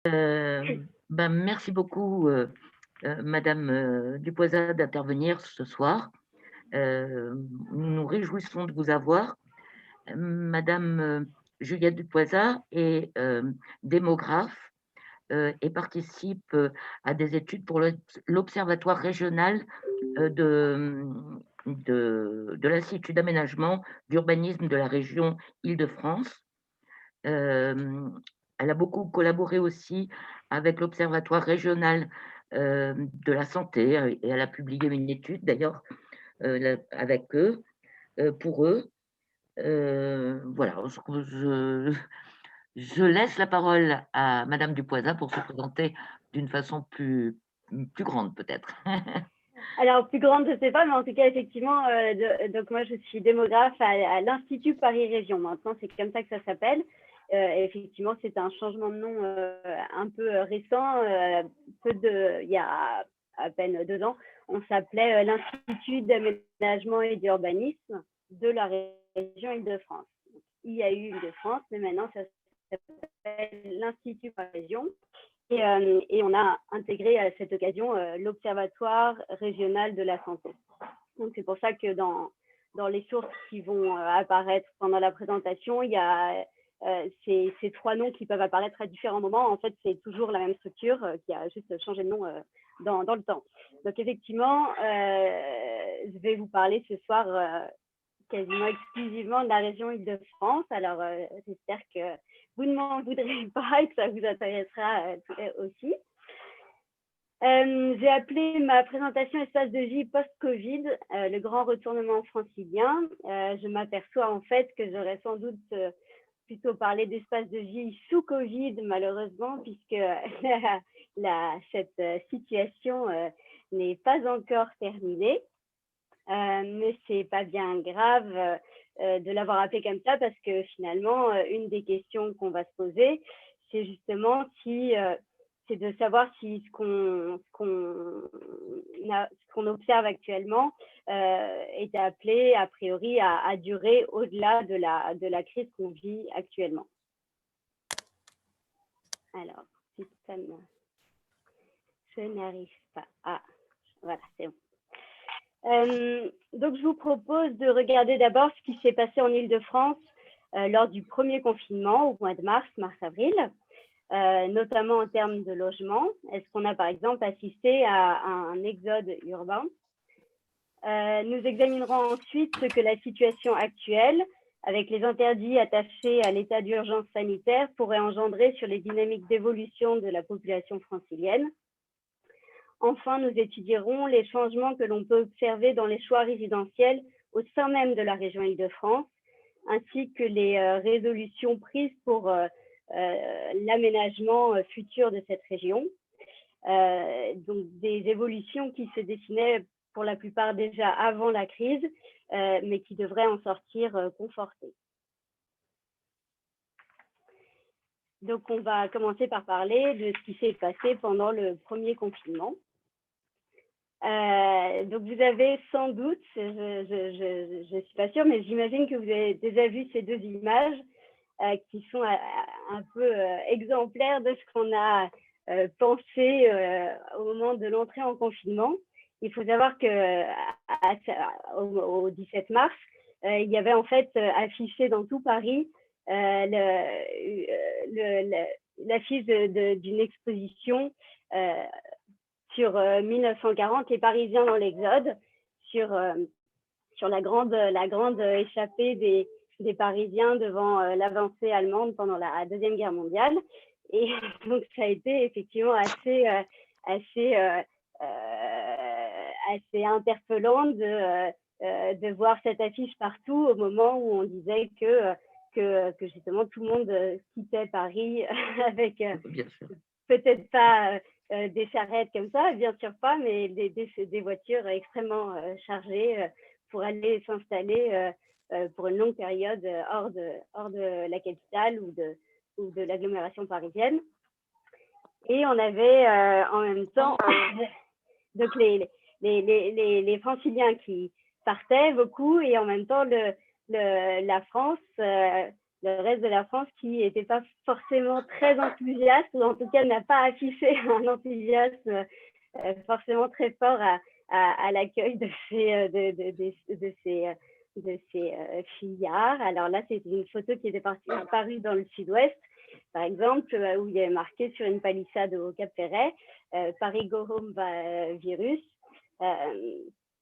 Merci beaucoup, madame, Dupoisa d'intervenir ce soir. Nous nous réjouissons de vous avoir. Madame, Juliette Dupoisa est, démographe, et participe, à des études pour l'Observatoire régional, de l'Institut d'aménagement, d'urbanisme de la région Île-de-France. Hem, Elle a beaucoup collaboré aussi avec l'Observatoire régional, de la santé, et elle a publié une étude d'ailleurs, avec eux, pour eux. Voilà, je laisse la parole à madame Dupoisa pour se présenter d'une façon plus grande peut-être. Alors, plus grande, je ne sais pas, mais en tout cas, effectivement, donc moi, je suis démographe à l'Institut Paris Région. Maintenant, c'est comme ça que ça s'appelle. Effectivement, c'est un changement de nom un peu récent. Il y a à peine 2 ans, on s'appelait l'Institut d'aménagement et d'urbanisme de la région Île-de-France. IAU Île-de-France, mais maintenant, ça s'appelle l'Institut Paris Région. Et on a intégré à cette occasion l'Observatoire régional de la santé. Donc c'est pour ça que dans les sources qui vont apparaître pendant la présentation, il y a ces 3 noms qui peuvent apparaître à différents moments. En fait, c'est toujours la même structure qui a juste changé de nom dans le temps. Donc effectivement, je vais vous parler ce soir quasiment exclusivement de la région Île-de-France. Alors, j'espère que vous ne m'en voudrez pas et que ça vous intéressera aussi. J'ai appelé ma présentation Espace de vie post-Covid, le grand retournement francilien. Je m'aperçois en fait que j'aurais sans doute plutôt parlé d'espace de vie sous Covid, malheureusement, puisque cette situation n'est pas encore terminée. Mais c'est pas bien grave de l'avoir appelé comme ça, parce que finalement, une des questions qu'on va se poser, c'est justement c'est de savoir si ce qu'on observe actuellement est appelé a priori à durer au-delà de la crise qu'on vit actuellement. Alors, je n'arrive pas à... Voilà, c'est bon. Donc, je vous propose de regarder d'abord ce qui s'est passé en Île-de-France lors du premier confinement au mois de mars-avril, notamment en termes de logement. Est-ce qu'on a par exemple assisté à un exode urbain? Nous examinerons ensuite ce que la situation actuelle, avec les interdits attachés à l'état d'urgence sanitaire, pourrait engendrer sur les dynamiques d'évolution de la population francilienne. Enfin, nous étudierons les changements que l'on peut observer dans les choix résidentiels au sein même de la région Île-de-France, ainsi que les résolutions prises pour l'aménagement futur de cette région. Donc, des évolutions qui se dessinaient pour la plupart déjà avant la crise, mais qui devraient en sortir confortées. Donc, on va commencer par parler de ce qui s'est passé pendant le premier confinement. Donc vous avez sans doute, je suis pas sûre, mais j'imagine que vous avez déjà vu ces 2 images qui sont un peu exemplaires de ce qu'on a pensé au moment de l'entrée en confinement. Il faut savoir que au 17 mars, il y avait en fait affiché dans tout Paris l'affiche d'une exposition sur 1940, les Parisiens dans l'exode, sur la grande échappée des Parisiens devant l'avancée allemande pendant la Deuxième Guerre mondiale. Et donc, ça a été effectivement assez interpellant de voir cette affiche partout au moment où on disait que justement tout le monde quittait Paris avec peut-être pas des charrettes comme ça, bien sûr pas, mais des voitures extrêmement chargées pour aller s'installer pour une longue période hors de la capitale ou de l'agglomération parisienne. Et on avait en même temps donc les franciliens qui partaient beaucoup, et en même temps la France le reste de la France qui n'était pas forcément très enthousiaste, ou en tout cas n'a pas affiché un enthousiasme forcément très fort à l'accueil de ces fillards. Alors là, c'est une photo qui était parue dans le Sud-Ouest, par exemple, où il y avait marqué sur une palissade au Cap Ferret, Paris go home virus.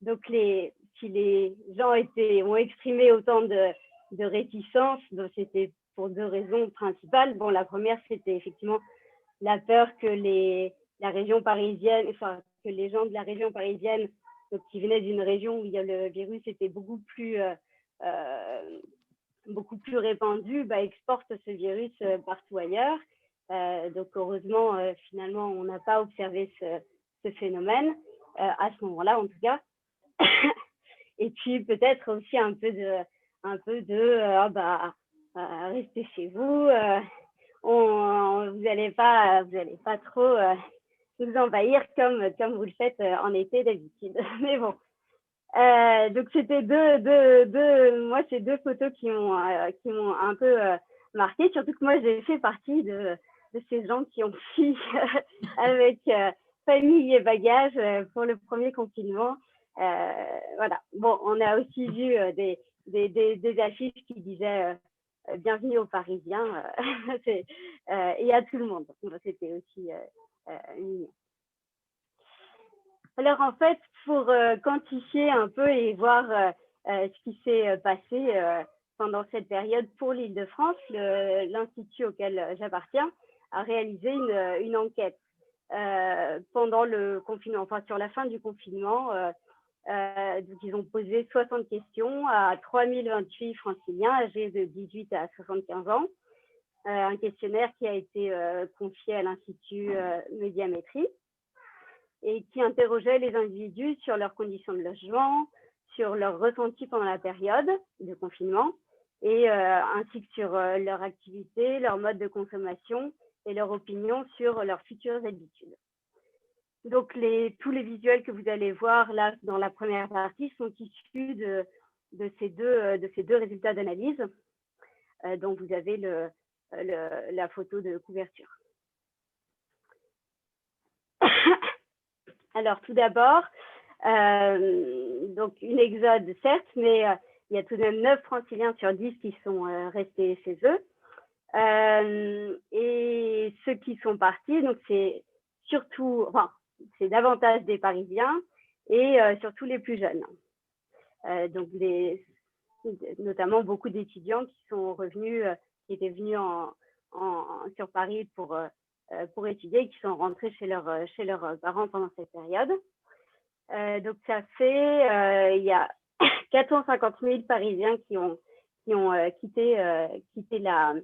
Donc, si les gens ont exprimé autant de réticence, c'était pour deux raisons principales. Bon, la première, c'était effectivement la peur que la région parisienne, enfin, que les gens de la région parisienne, donc, qui venaient d'une région où le virus était beaucoup plus répandu, exportent ce virus partout ailleurs. Donc, heureusement, finalement, on n'a pas observé ce phénomène, à ce moment-là, en tout cas. Et puis, peut-être aussi un peu de restez chez vous, vous n'allez pas trop nous envahir comme vous le faites en été d'habitude. Mais bon. Donc c'était ces deux photos qui m'ont un peu marqué, surtout que moi j'ai fait partie de ces gens qui ont fui avec famille et bagages pour le premier confinement. Voilà. Bon, on a aussi vu des affiches qui disaient bienvenue aux Parisiens et à tout le monde. C'était aussi mignon. Alors, en fait, pour quantifier un peu et voir ce qui s'est passé pendant cette période pour l'Île-de-France, l'Institut auquel j'appartiens a réalisé une enquête pendant le confinement, enfin sur la fin du confinement. Donc, ils ont posé 60 questions à 3028 franciliens âgés de 18 à 75 ans. Un questionnaire qui a été confié à l'Institut Médiamétrie, et qui interrogeait les individus sur leurs conditions de logement, sur leurs ressentis pendant la période de confinement, et ainsi que sur leur activité, leur mode de consommation et leur opinion sur leurs futures habitudes. Donc, tous les visuels que vous allez voir là dans la première partie sont issus de ces deux résultats d'analyse, dont vous avez la photo de couverture. Alors, tout d'abord, donc une exode, certes, mais il y a tout de même 9 franciliens sur 10 qui sont restés chez eux. Et ceux qui sont partis, donc c'est davantage des Parisiens et surtout les plus jeunes. Donc, notamment beaucoup d'étudiants qui sont revenus, qui étaient venus sur Paris pour étudier et qui sont rentrés chez leurs parents pendant cette période. Donc, ça fait, il y a 450 000 Parisiens qui ont quitté la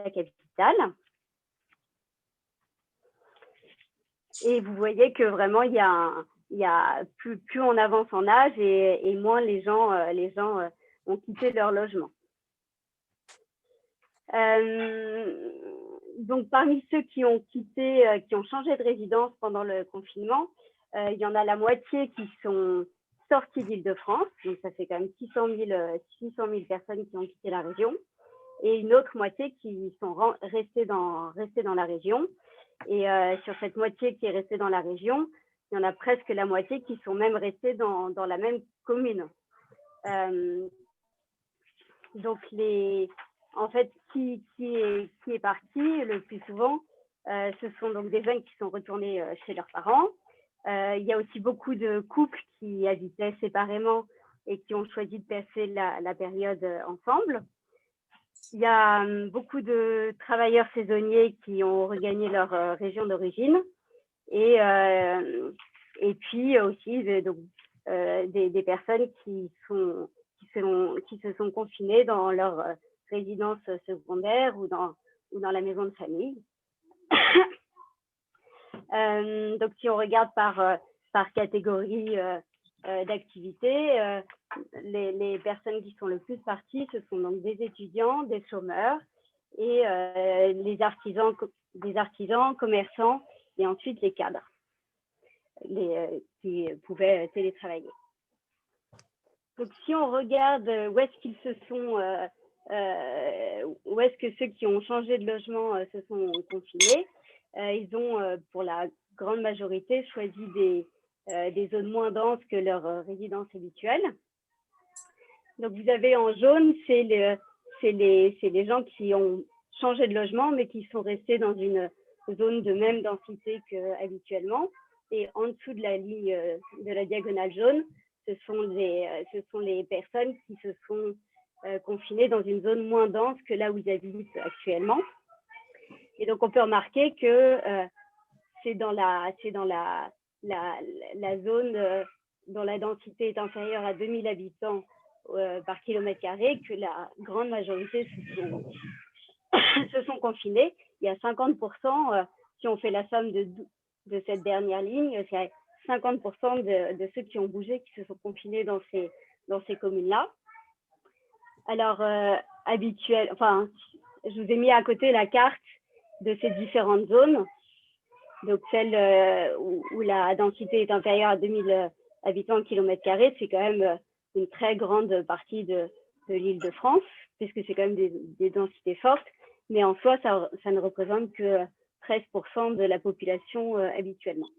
capitale. Et vous voyez que vraiment, il y a plus on avance en âge et moins les gens ont quitté leur logement. Donc, parmi ceux qui ont changé de résidence pendant le confinement, il y en a la moitié qui sont sortis d'Île-de-France, donc ça fait quand même 600 000 personnes qui ont quitté la région, et une autre moitié qui sont restées dans la région. Et sur cette moitié qui est restée dans la région, il y en a presque la moitié qui sont même restés dans la même commune. Donc, en fait, qui est parti le plus souvent, ce sont donc des jeunes qui sont retournés chez leurs parents. Il y a aussi beaucoup de couples qui habitaient séparément et qui ont choisi de passer la période ensemble. Il y a beaucoup de travailleurs saisonniers qui ont regagné leur région d'origine et puis aussi des personnes qui se sont confinées dans leur résidence secondaire ou dans la maison de famille. Donc, si on regarde par catégorie d'activité, les personnes qui sont le plus parties, ce sont donc des étudiants, des chômeurs et des artisans, commerçants et ensuite les cadres qui pouvaient télétravailler. Donc, si on regarde où est-ce qu'ils se sont où est-ce que ceux qui ont changé de logement se sont confinés. Ils ont, pour la grande majorité, choisi des zones moins denses que leur résidence habituelle. Donc, vous avez en jaune, c'est les gens qui ont changé de logement, mais qui sont restés dans une zone de même densité qu'habituellement. Et en dessous de la ligne de la diagonale jaune, ce sont les personnes qui se sont confinées dans une zone moins dense que là où ils habitent actuellement. Et donc, on peut remarquer que c'est dans la zone dont la densité est inférieure à 2000 habitants par kilomètre carré que la grande majorité se sont confinés. Il y a 50%, si on fait la somme de cette dernière ligne, c'est 50% de ceux qui ont bougé qui se sont confinés dans ces communes-là. Alors, je vous ai mis à côté la carte de ces différentes zones. Donc, celle où la densité est inférieure à 2000 habitants au kilomètre carré, c'est quand même une très grande partie de l'Île-de-France, puisque c'est quand même des densités fortes. Mais en soi, ça ne représente que 13% de la population habituellement.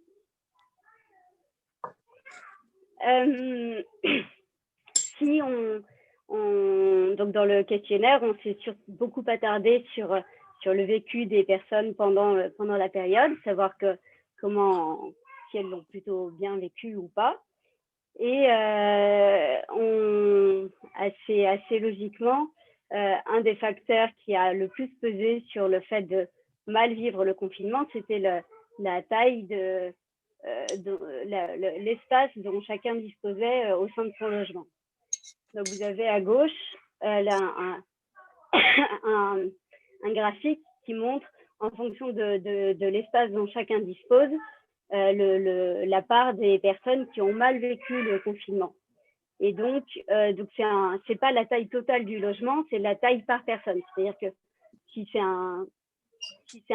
Si donc dans le questionnaire, on s'est beaucoup attardé sur le vécu des personnes pendant la période, savoir si elles l'ont plutôt bien vécu ou pas. Et assez logiquement, un des facteurs qui a le plus pesé sur le fait de mal vivre le confinement, c'était la taille de l'espace dont chacun disposait au sein de son logement. Donc, vous avez à gauche là, un graphique qui montre, en fonction de l'espace dont chacun dispose, la part des personnes qui ont mal vécu le confinement. Et donc c'est pas la taille totale du logement, c'est la taille par personne. C'est-à-dire que si c'est un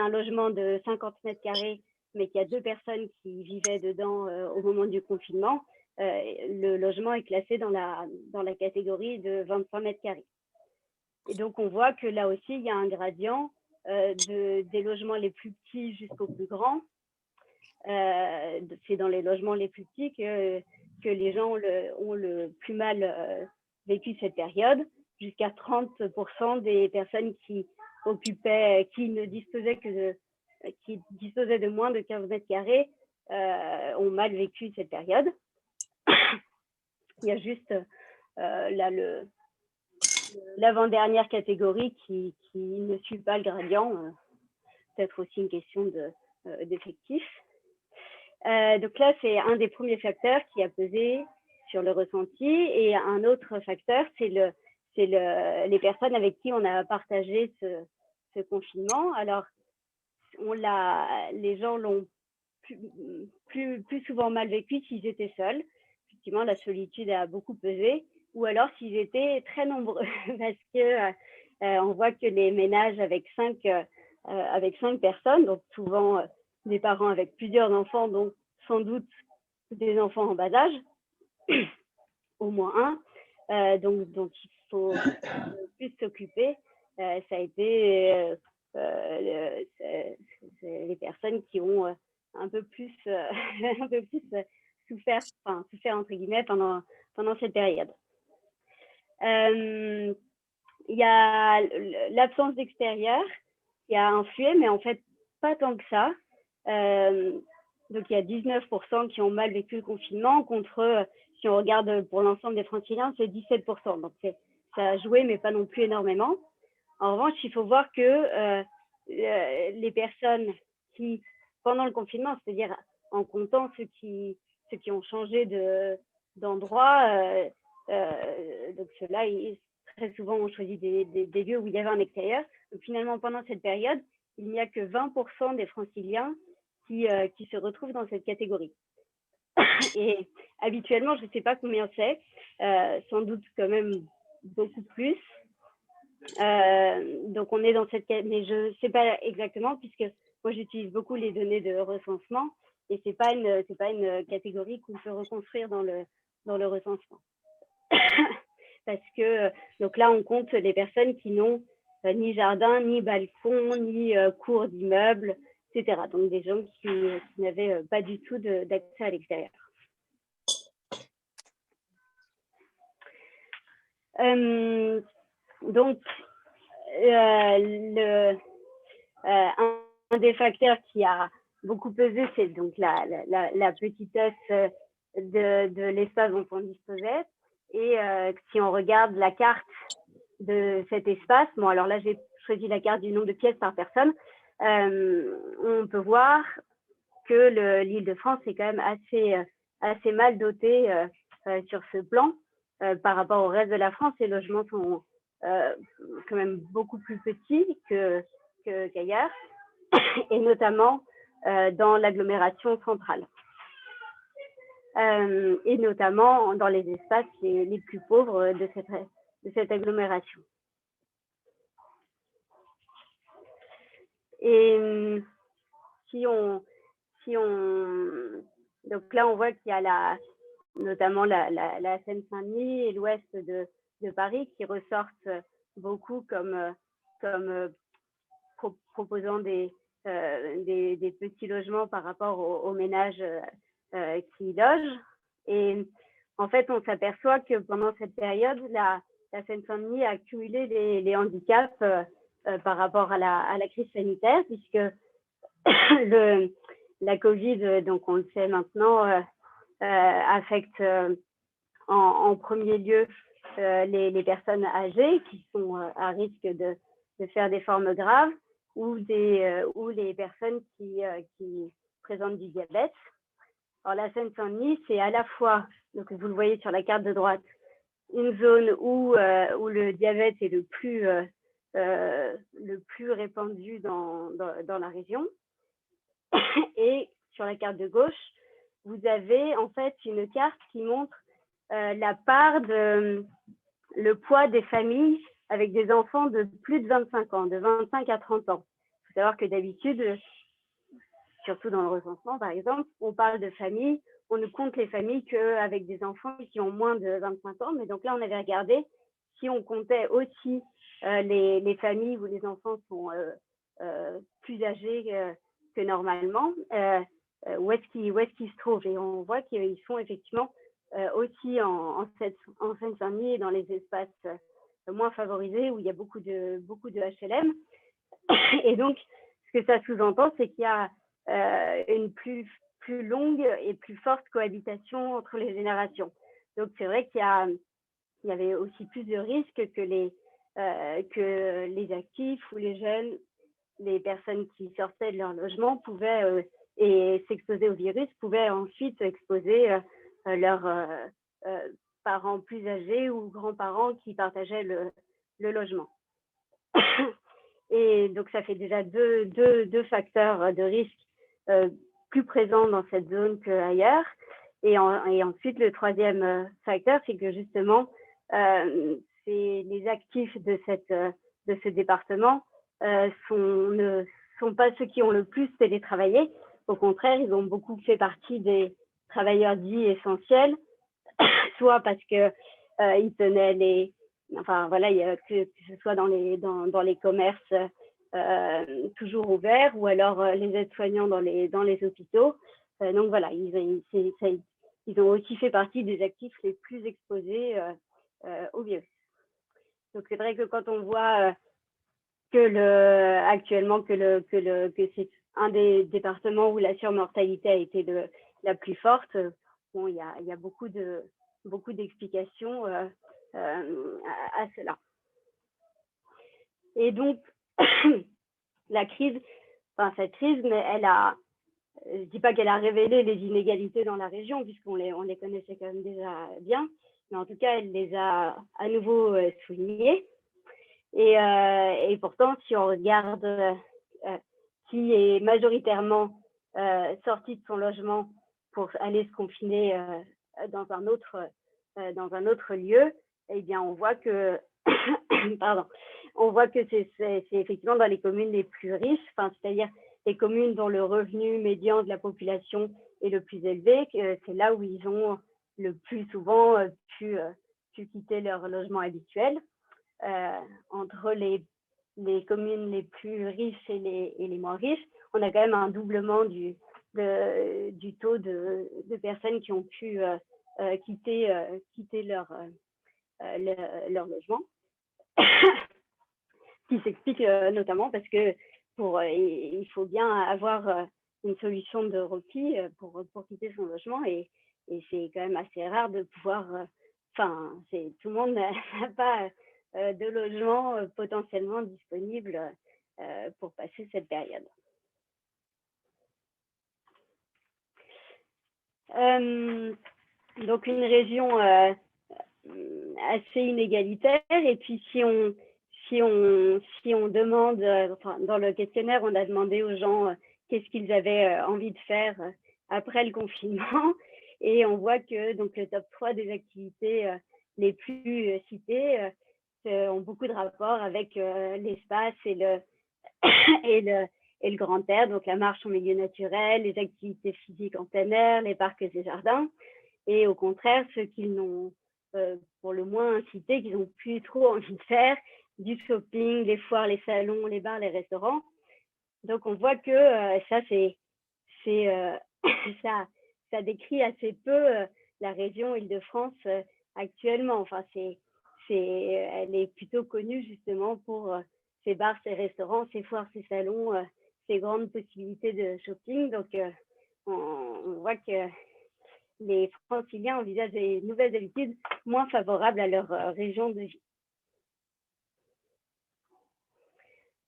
logement de 50 mètres carrés, mais qu'il y a 2 personnes qui vivaient dedans au moment du confinement, le logement est classé dans la catégorie de 25 mètres carrés. Et donc, on voit que là aussi, il y a un gradient des logements les plus petits jusqu'aux plus grands. C'est dans les logements les plus petits que les gens ont le plus mal vécu cette période. Jusqu'à 30% des personnes qui disposaient de moins de 15 mètres carrés ont mal vécu cette période. Il y a juste là l'avant-dernière catégorie qui ne suit pas le gradient, peut-être aussi une question d'effectifs. Donc là, c'est un des premiers facteurs qui a pesé sur le ressenti. Et un autre facteur, c'est les personnes avec qui on a partagé ce confinement. Alors, les gens l'ont plus souvent mal vécu s'ils étaient seuls. Effectivement, la solitude a beaucoup pesé. Ou alors s'ils étaient très nombreux, parce que on voit que les ménages avec 5 personnes, donc souvent des parents avec plusieurs enfants, donc sans doute des enfants en bas âge, au moins un, donc il faut plus s'occuper. Ça a été les personnes qui ont un peu plus souffert entre guillemets pendant cette période. Il y a l'absence d'extérieur qui a influé, mais en fait pas tant que ça. Donc il y a 19% qui ont mal vécu le confinement contre, si on regarde pour l'ensemble des Franciliens, c'est 17%. Donc ça a joué, mais pas non plus énormément. En revanche, il faut voir que les personnes qui, pendant le confinement, c'est-à-dire en comptant ceux qui ont changé d'endroit, donc ceux-là, très souvent, ont choisi des lieux où il y avait un extérieur. Donc finalement, pendant cette période, il n'y a que 20% des Franciliens qui se retrouvent dans cette catégorie. Et habituellement, je ne sais pas combien c'est, sans doute quand même beaucoup plus. Donc on est dans cette catégorie, mais je ne sais pas exactement, puisque moi j'utilise beaucoup les données de recensement, et c'est pas une catégorie qu'on peut reconstruire dans le recensement. parce que donc là, on compte des personnes qui n'ont ni jardin, ni balcon, ni cours d'immeuble, etc. Donc des gens qui n'avaient pas du tout d'accès à l'extérieur. Donc, un des facteurs qui a beaucoup pesé, c'est donc la petitesse de l'espace dont on disposait. Et si on regarde la carte de cet espace, bon alors là j'ai choisi la carte du nombre de pièces par personne, on peut voir que l'Île-de-France est quand même assez mal dotée sur ce plan par rapport au reste de la France. Les logements sont quand même beaucoup plus petits qu'ailleurs, et notamment dans l'agglomération centrale. Et notamment dans les espaces les plus pauvres de cette agglomération. Et donc là on voit qu'il y a notamment la Seine-Saint-Denis et l'ouest de Paris qui ressortent beaucoup comme proposant des petits logements par rapport aux ménages qui y logent. Et en fait, on s'aperçoit que pendant cette période, la Seine-Saint-Denis a accumulé les handicaps par rapport à la crise sanitaire, puisque la Covid, donc on le sait maintenant, affecte en premier lieu les personnes âgées qui sont à risque de faire des formes graves, ou les personnes qui présentent du diabète. Alors la Seine-Saint-Denis, c'est à la fois, donc vous le voyez sur la carte de droite, une zone où le diabète est le plus répandu dans la région. Et sur la carte de gauche, vous avez en fait une carte qui montre la part le poids des familles avec des enfants de plus de 25 ans, de 25 à 30 ans. Il faut savoir que d'habitude, surtout dans le recensement par exemple, on parle de familles, on ne compte les familles qu'avec des enfants qui ont moins de 25 ans. Mais donc là, on avait regardé si on comptait aussi les familles où les enfants sont plus âgés que normalement, où est-ce qu'ils se trouvent. Et on voit qu'ils sont effectivement aussi en Seine-Saint-Denis et dans les espaces moins favorisés où il y a beaucoup de HLM. Et donc, ce que ça sous-entend, c'est qu'il y a une plus longue et plus forte cohabitation entre les générations. Donc, c'est vrai qu'il y avait aussi plus de risques que les actifs ou les jeunes, les personnes qui sortaient de leur logement pouvaient et s'exposer au virus, pouvaient ensuite exposer leurs parents plus âgés ou grands-parents qui partageaient le logement. Et donc, ça fait déjà deux facteurs de risque plus présents dans cette zone qu'ailleurs. Et ensuite, le troisième facteur, c'est que justement, les actifs de ce département ne sont pas ceux qui ont le plus télétravaillé. Au contraire, ils ont beaucoup fait partie des travailleurs dits essentiels, soit parce que ils tenaient que ce soit dans les commerces toujours ouverts, ou alors les aides-soignants dans les hôpitaux. Donc voilà, ils ont aussi fait partie des actifs les plus exposés au virus. Donc c'est vrai que quand on voit actuellement que c'est un des départements où la surmortalité a été la plus forte, bon, il y a beaucoup d'explications à cela. Et donc, cette crise, mais je dis pas qu'elle a révélé les inégalités dans la région, puisqu'on les connaissait quand même déjà bien, mais en tout cas, elle les a à nouveau soulignées. Et pourtant, si on regarde qui est majoritairement sorti de son logement pour aller se confiner dans un autre lieu, eh bien, on voit que c'est effectivement dans les communes les plus riches, c'est-à-dire les communes dont le revenu médian de la population est le plus élevé, c'est là où ils ont le plus souvent pu pu quitter leur logement habituel. Entre les communes les plus riches et les moins riches, on a quand même un doublement du taux de personnes qui ont pu quitter leur logement. Qui s'explique notamment parce que il faut bien avoir une solution de repli pour quitter son logement et c'est quand même assez rare de pouvoir, tout le monde n'a pas de logement potentiellement disponible pour passer cette période. Donc une région assez inégalitaire, et puis si on demande, dans le questionnaire, on a demandé aux gens qu'est-ce qu'ils avaient envie de faire après le confinement, et on voit que donc le top 3 des activités les plus citées ont beaucoup de rapport avec l'espace et le grand air, donc la marche en milieu naturel, les activités physiques en plein air, les parcs et les jardins, et au contraire, ceux qui n'ont pour le moins incité, qu'ils n'ont plus trop envie de faire, du shopping, les foires, les salons, les bars, les restaurants. Donc on voit que ça décrit assez peu la région Île-de-France actuellement. Enfin, elle est plutôt connue justement pour ses bars, ses restaurants, ses foires, ses salons, ses grandes possibilités de shopping. Donc on voit que les Franciliens envisagent des nouvelles habitudes moins favorables à leur région de vie.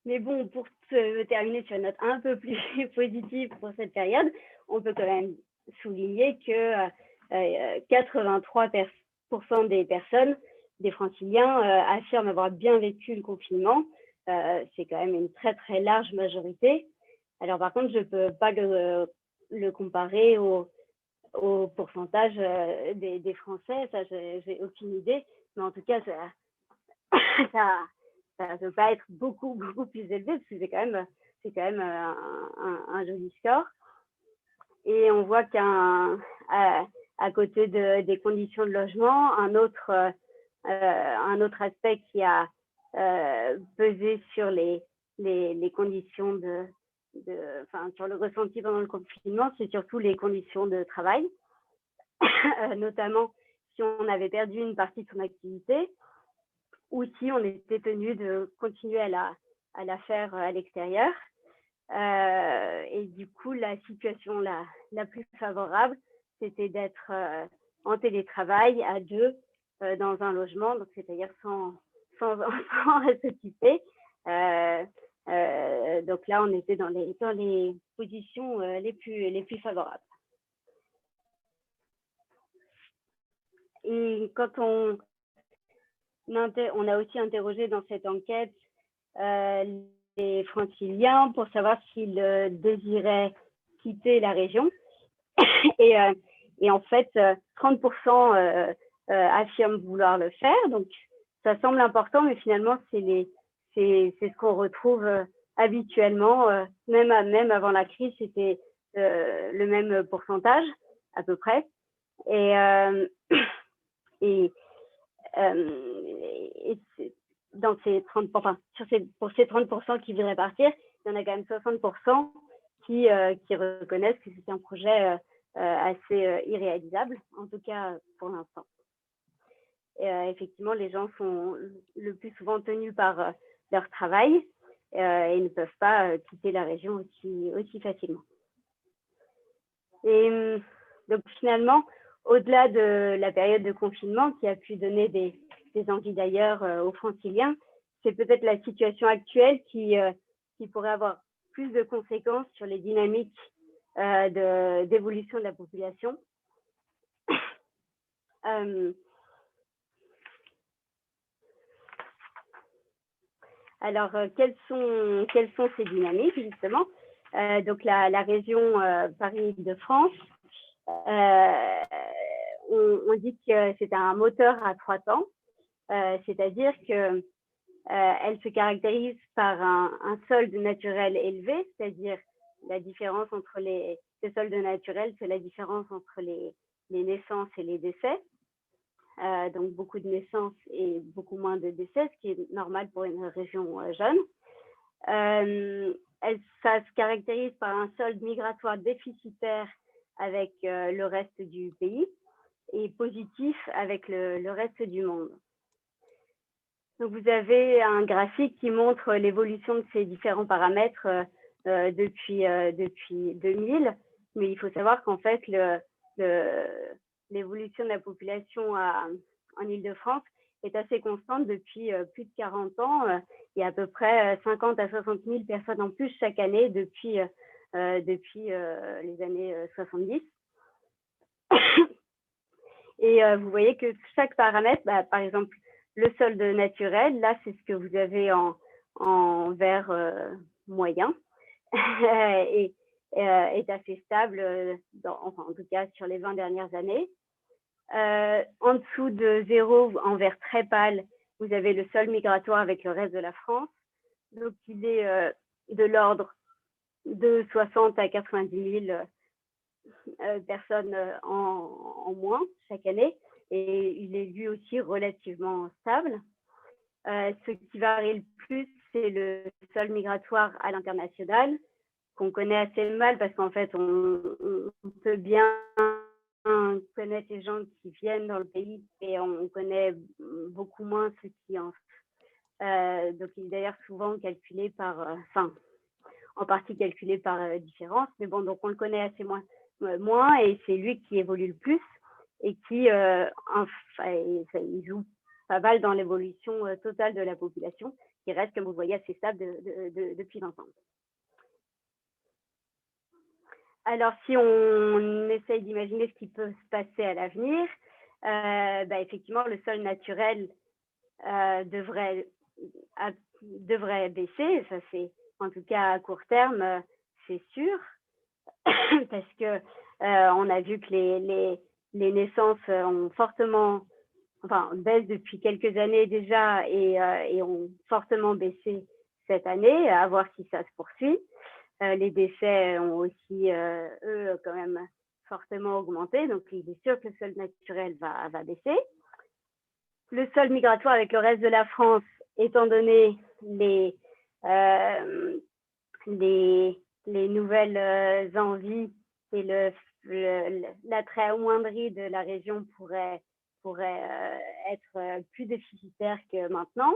Mais bon, pour terminer sur une note un peu plus positive pour cette période, on peut quand même souligner que 83% des personnes, des Franciliens, affirment avoir bien vécu le confinement. C'est quand même une très très large majorité. Alors par contre, je ne peux pas le comparer au pourcentage des Français, ça j'ai aucune idée, mais en tout cas ça ne peut pas être beaucoup plus élevé, parce que c'est quand même un joli score. Et on voit qu'à côté des conditions de logement, un autre aspect qui a pesé sur les conditions sur le ressenti pendant le confinement, c'est surtout les conditions de travail, notamment si on avait perdu une partie de son activité ou si on était tenu de continuer à la faire à l'extérieur. Et du coup, la situation la plus favorable, c'était d'être en télétravail à deux dans un logement, donc c'est-à-dire sans s'occuper. Donc là, on était dans les positions les plus favorables. Et quand on a aussi interrogé dans cette enquête les Franciliens pour savoir s'ils désiraient quitter la région. Et en fait, 30% affirment vouloir le faire. Donc, ça semble important, mais finalement, c'est ce qu'on retrouve habituellement. Même avant la crise, c'était le même pourcentage, à peu près. Et dans ces 30%, pour ces 30% qui voudraient partir, il y en a quand même 60% qui reconnaissent que c'est un projet assez irréalisable, en tout cas pour l'instant. Effectivement, les gens sont le plus souvent tenus par leur travail et ne peuvent pas quitter la région aussi facilement. Et donc finalement, au-delà de la période de confinement qui a pu donner des envies d'ailleurs aux Franciliens, c'est peut-être la situation actuelle qui pourrait avoir plus de conséquences sur les dynamiques d'évolution de la population. Alors, quelles sont ces dynamiques, justement? Donc, la région Paris-Île-de-France, on dit que c'est un moteur à 3 temps, c'est-à-dire que elle se caractérise par un solde naturel élevé, c'est-à-dire la différence entre ce solde naturel, c'est la différence entre les naissances et les décès. donc beaucoup de naissances et beaucoup moins de décès, ce qui est normal pour une région jeune. Ça se caractérise par un solde migratoire déficitaire avec le reste du pays et positif avec le reste du monde. Donc vous avez un graphique qui montre l'évolution de ces différents paramètres depuis 2000, mais il faut savoir qu'en fait l'évolution de la population en Île-de-France est assez constante depuis plus de 40 ans. Il y a à peu près 50 à 60 000 personnes en plus chaque année depuis les années 70. Et vous voyez que chaque paramètre, par exemple, le solde naturel, là, c'est ce que vous avez en vert moyen, et est assez stable, en tout cas sur les 20 dernières années. En dessous de 0, en vert très pâle, vous avez le solde migratoire avec le reste de la France. Donc, il est de l'ordre de 60 à 90 000 personnes en moins chaque année, et il est lui aussi relativement stable. Ce qui varie le plus, c'est le solde migratoire à l'international, qu'on connaît assez mal parce qu'en fait, on peut bien connaître les gens qui viennent dans le pays et on connaît beaucoup moins ceux qui en... donc, il est d'ailleurs souvent calculé par... en partie calculé par différence, mais bon, donc on le connaît assez moins, et c'est lui qui évolue le plus et qui il joue pas mal dans l'évolution totale de la population, qui reste, comme vous voyez, assez stable depuis 20 ans. Alors, si on essaye d'imaginer ce qui peut se passer à l'avenir, effectivement, le sol naturel devrait baisser, ça c'est en tout cas à court terme, c'est sûr, parce que on a vu que les naissances ont fortement, baissent depuis quelques années déjà et ont fortement baissé cette année, à voir si ça se poursuit. Les décès ont aussi, eux, quand même fortement augmenté, donc il est sûr que le sol naturel va baisser. Le sol migratoire avec le reste de la France, étant donné les nouvelles envies et l'attrait amoindri de la région pourrait être plus déficitaire que maintenant.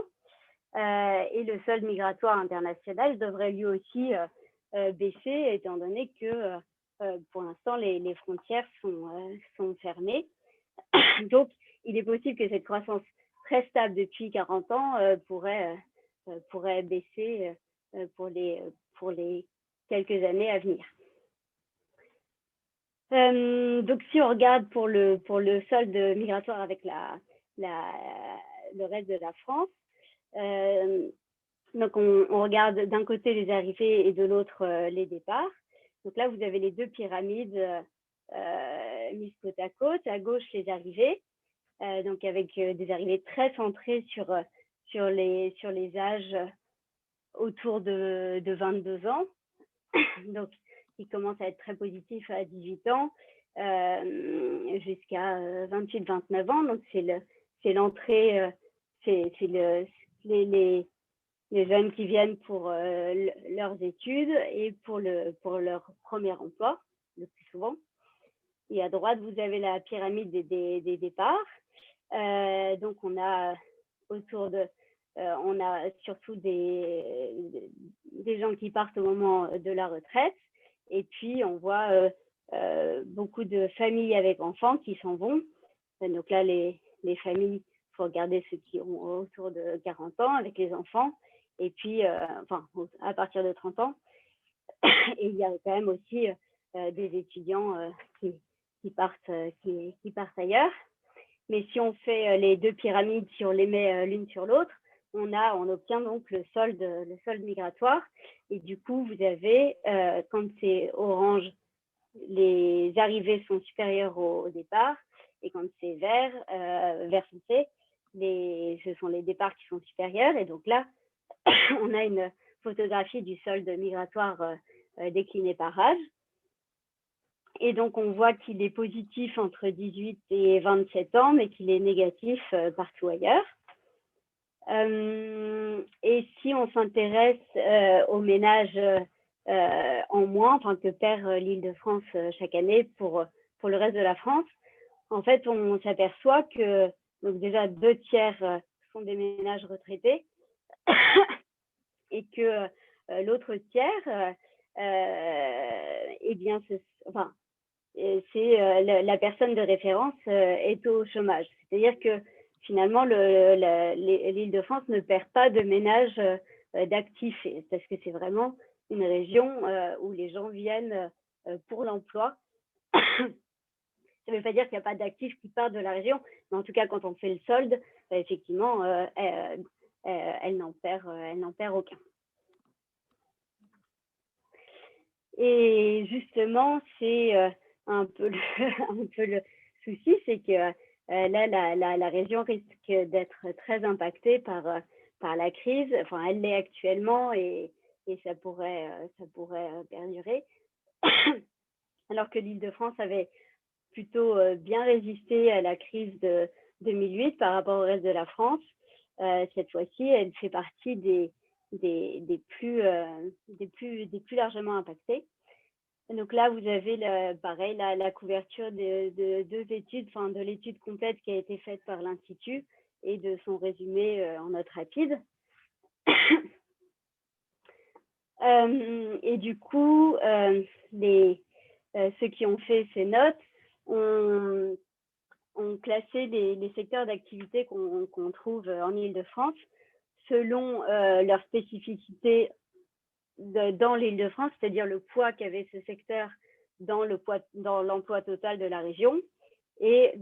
Et le solde migratoire international devrait lui aussi baisser, étant donné que pour l'instant les frontières sont fermées. Donc, il est possible que cette croissance très stable depuis 40 ans pourrait baisser pour les quelques années à venir. Donc, si on regarde pour le solde migratoire avec le reste de la France, donc on regarde d'un côté les arrivées et de l'autre les départs. Donc là, vous avez les deux pyramides mises côte à côte. À gauche, les arrivées, donc avec des arrivées très centrées sur les âges autour de 22 ans. Donc, qui commence à être très positif à 18 ans jusqu'à 28-29 ans. Donc, c'est l'entrée, c'est les jeunes qui viennent pour leurs études et pour leur premier emploi, le plus souvent. Et à droite, vous avez la pyramide des départs. Donc, on a on a surtout des gens qui partent au moment de la retraite. Et puis, on voit beaucoup de familles avec enfants qui s'en vont. Donc là, les familles, il faut regarder ceux qui ont autour de 40 ans avec les enfants. Et puis, à partir de 30 ans. Et il y a quand même aussi des étudiants qui partent ailleurs. Mais si on fait les deux pyramides, si on les met l'une sur l'autre, on obtient donc le solde migratoire. Et du coup, vous avez, quand c'est orange, les arrivées sont supérieures au départ. Et quand c'est vert foncé, ce sont les départs qui sont supérieurs. Et donc là, on a une photographie du solde migratoire décliné par âge. Et donc, on voit qu'il est positif entre 18 et 27 ans, mais qu'il est négatif partout ailleurs. Et si on s'intéresse aux ménages en moins, enfin, que perd l'Île-de-France chaque année pour le reste de la France, en fait, on s'aperçoit que donc déjà 2/3 sont des ménages retraités et que l'autre tiers, eh bien, c'est la personne de référence est au chômage. C'est-à-dire que finalement, l'Île-de-France ne perd pas de ménages d'actifs, parce que c'est vraiment une région où les gens viennent pour l'emploi. Ça ne veut pas dire qu'il n'y a pas d'actifs qui partent de la région, mais en tout cas, quand on fait le solde, effectivement, elle n'en perd aucun. Et justement, c'est un peu le souci, c'est que là, la région risque d'être très impactée par la crise. Enfin, elle l'est actuellement et ça pourrait perdurer. Alors que l'Île-de-France avait plutôt bien résisté à la crise de 2008 par rapport au reste de la France. Cette fois-ci, elle fait partie des plus largement impactés. Et donc là, vous avez pareil la couverture de deux études, enfin de l'étude complète qui a été faite par l'Institut et de son résumé en note rapide. Et du coup, ceux qui ont fait ces notes ont classé les secteurs d'activité qu'on trouve en Île-de-France selon leur spécificité dans l'Île-de-France, c'est-à-dire le poids qu'avait ce secteur dans l'emploi total de la région. Et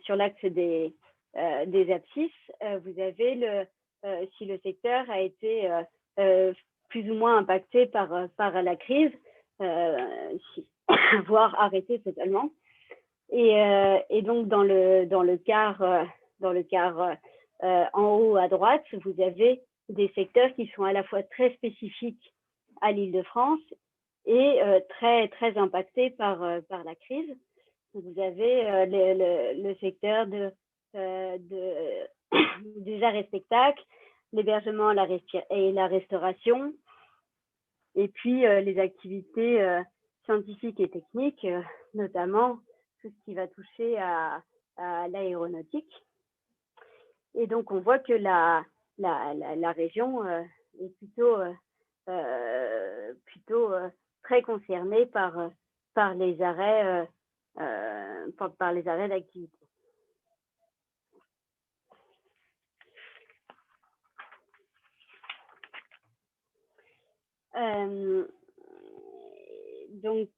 sur l'axe des abscisses, vous avez si le secteur a été plus ou moins impacté par la crise, voire arrêté totalement. Et donc dans le quart en haut à droite, vous avez des secteurs qui sont à la fois très spécifiques à l'Île-de-France et très très impactés par la crise. Vous avez le secteur des arts et spectacles, l'hébergement et la restauration, et puis les activités scientifiques et techniques, notamment tout ce qui va toucher à l'aéronautique. Et donc, on voit que la région est plutôt très concernée par les arrêts d'activité. Donc,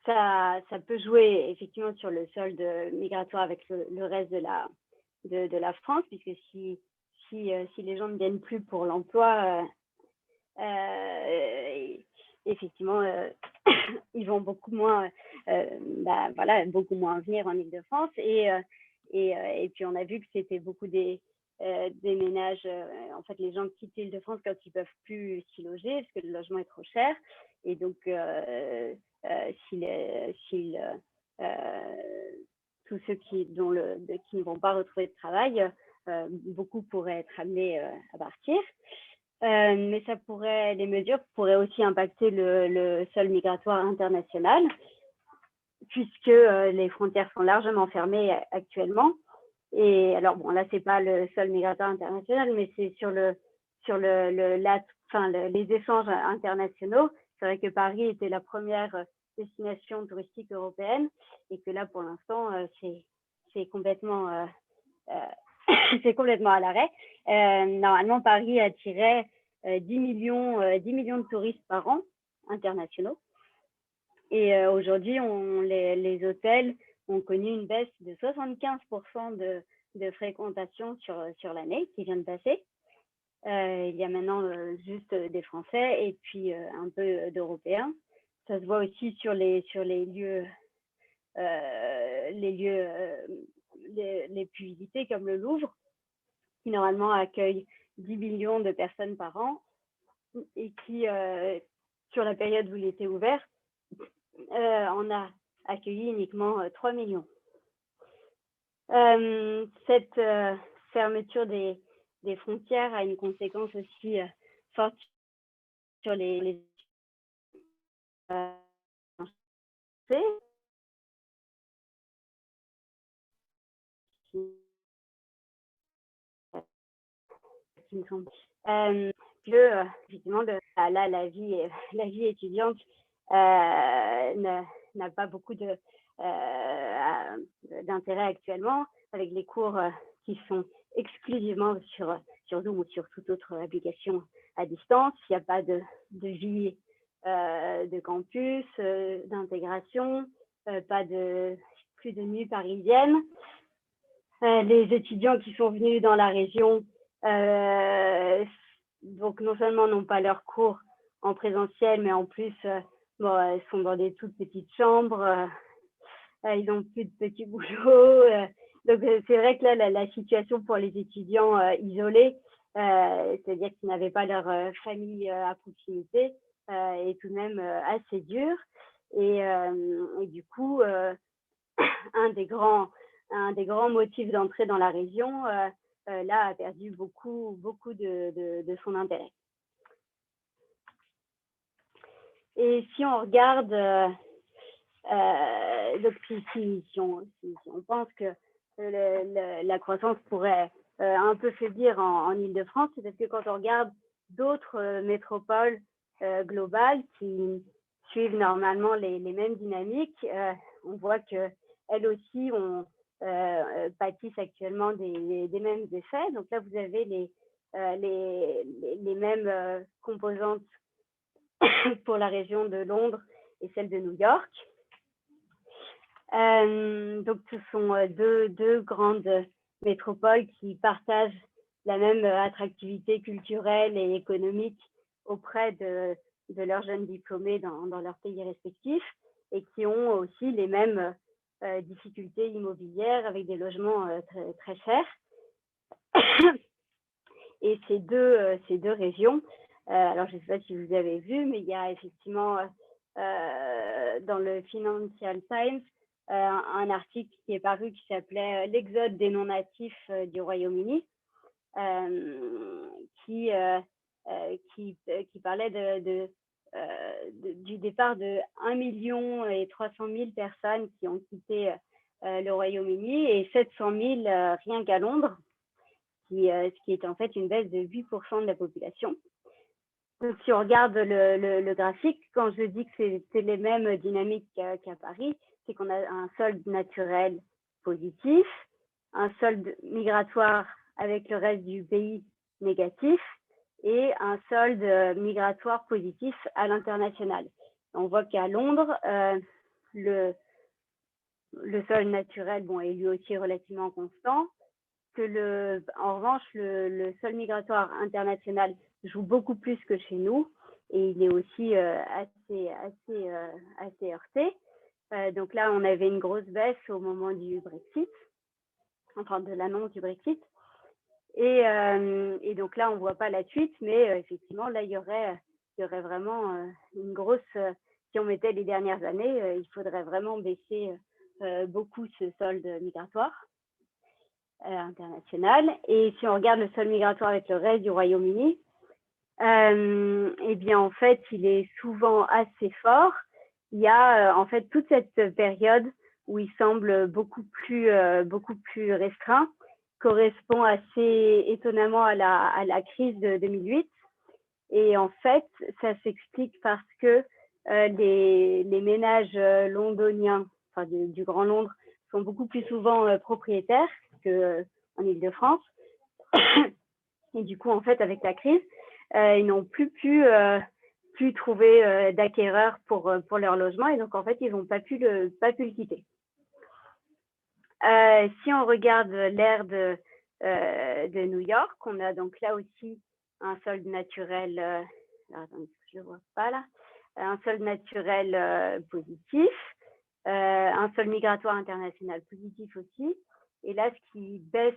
ça peut jouer effectivement sur le solde migratoire avec le reste de la France, puisque si les gens ne viennent plus pour l'emploi, effectivement, ils vont beaucoup moins venir en Île-de-France. Et puis, on a vu que c'était beaucoup des ménages, en fait, les gens quittent l'Île-de-France quand ils ne peuvent plus s'y loger, parce que le logement est trop cher. Et donc, tous ceux qui ne vont pas retrouver de travail, beaucoup pourraient être amenés à partir. Mais les mesures pourraient aussi impacter le sol migratoire international, puisque les frontières sont largement fermées actuellement. Et alors, bon, là, c'est pas le sol migratoire international, mais c'est sur les échanges internationaux. C'est vrai que Paris était la première destination touristique européenne et que là, pour l'instant, c'est complètement à l'arrêt. Normalement, Paris attirait 10 millions de touristes par an internationaux. Et aujourd'hui, les hôtels ont connu une baisse de 75% de fréquentation sur l'année qui vient de passer. Il y a maintenant juste des Français et puis un peu d'Européens. Ça se voit aussi sur les lieux les plus visités comme le Louvre, qui normalement accueille 10 millions de personnes par an et qui, sur la période où il était ouvert, on a accueilli uniquement 3 millions. Cette fermeture des frontières a une conséquence aussi forte sur les qui me semble que effectivement là la vie étudiante n'a pas beaucoup d'intérêt actuellement, avec les cours qui sont exclusivement sur Zoom ou sur toute autre application à distance. Il n'y a pas de vie de campus, d'intégration, plus de nuit parisienne. Les étudiants qui sont venus dans la région, donc non seulement n'ont pas leurs cours en présentiel, mais en plus ils sont dans des toutes petites chambres, ils n'ont plus de petits boulots. Donc c'est vrai que là, la situation pour les étudiants isolés, c'est-à-dire qu'ils n'avaient pas leur famille à proximité, est tout de même assez dure. Et du coup, un des grands motifs d'entrée dans la région, là, a perdu beaucoup de son intérêt. Et si on regarde, donc si on pense que la croissance pourrait un peu faiblir en Île-de-France, c'est parce que quand on regarde d'autres métropoles globales qui suivent normalement les mêmes dynamiques, on voit qu'elles aussi pâtissent actuellement des mêmes effets. Donc là, vous avez les mêmes composantes pour la région de Londres et celle de New York. Donc ce sont deux grandes métropoles qui partagent la même attractivité culturelle et économique auprès de leurs jeunes diplômés dans leurs pays respectifs, et qui ont aussi les mêmes difficultés immobilières avec des logements très, très chers. Et ces deux régions, alors je ne sais pas si vous avez vu, mais il y a effectivement dans le Financial Times un article qui est paru qui s'appelait L'exode des non-natifs du Royaume-Uni, qui parlait du départ de 1,3 million personnes qui ont quitté le Royaume-Uni, et 700 000 rien qu'à Londres, ce qui est en fait une baisse de 8% de la population. Donc, si on regarde le graphique, quand je dis que c'est les mêmes dynamiques qu'à Paris, c'est qu'on a un solde naturel positif, un solde migratoire avec le reste du pays négatif, et un solde migratoire positif à l'international. On voit qu'à Londres, le solde naturel est lui aussi relativement constant, que en revanche, le solde migratoire international joue beaucoup plus que chez nous, et il est aussi assez heurté. Donc là, on avait une grosse baisse au moment du Brexit, enfin de l'annonce du Brexit. Et donc là, on ne voit pas la suite, mais effectivement, là, il y aurait vraiment une grosse... si on mettait les dernières années, il faudrait vraiment baisser beaucoup ce solde migratoire international. Et si on regarde le solde migratoire avec le reste du Royaume-Uni, eh bien, en fait, il est souvent assez fort. Il y a en fait toute cette période où il semble beaucoup plus restreint, correspond assez étonnamment à la crise de 2008. Et en fait, ça s'explique parce que les ménages londoniens, enfin du Grand Londres, sont beaucoup plus souvent propriétaires qu'en Île-de-France. Et du coup, en fait, avec la crise, ils n'ont plus pu trouver d'acquéreurs pour leur logement, et donc en fait, ils n'ont pas pu le quitter. Si on regarde l'ère de New York, on a donc là aussi un solde naturel, attendez, je ne le vois pas là, un solde naturel positif, un solde migratoire international positif aussi. Et là, ce qui baisse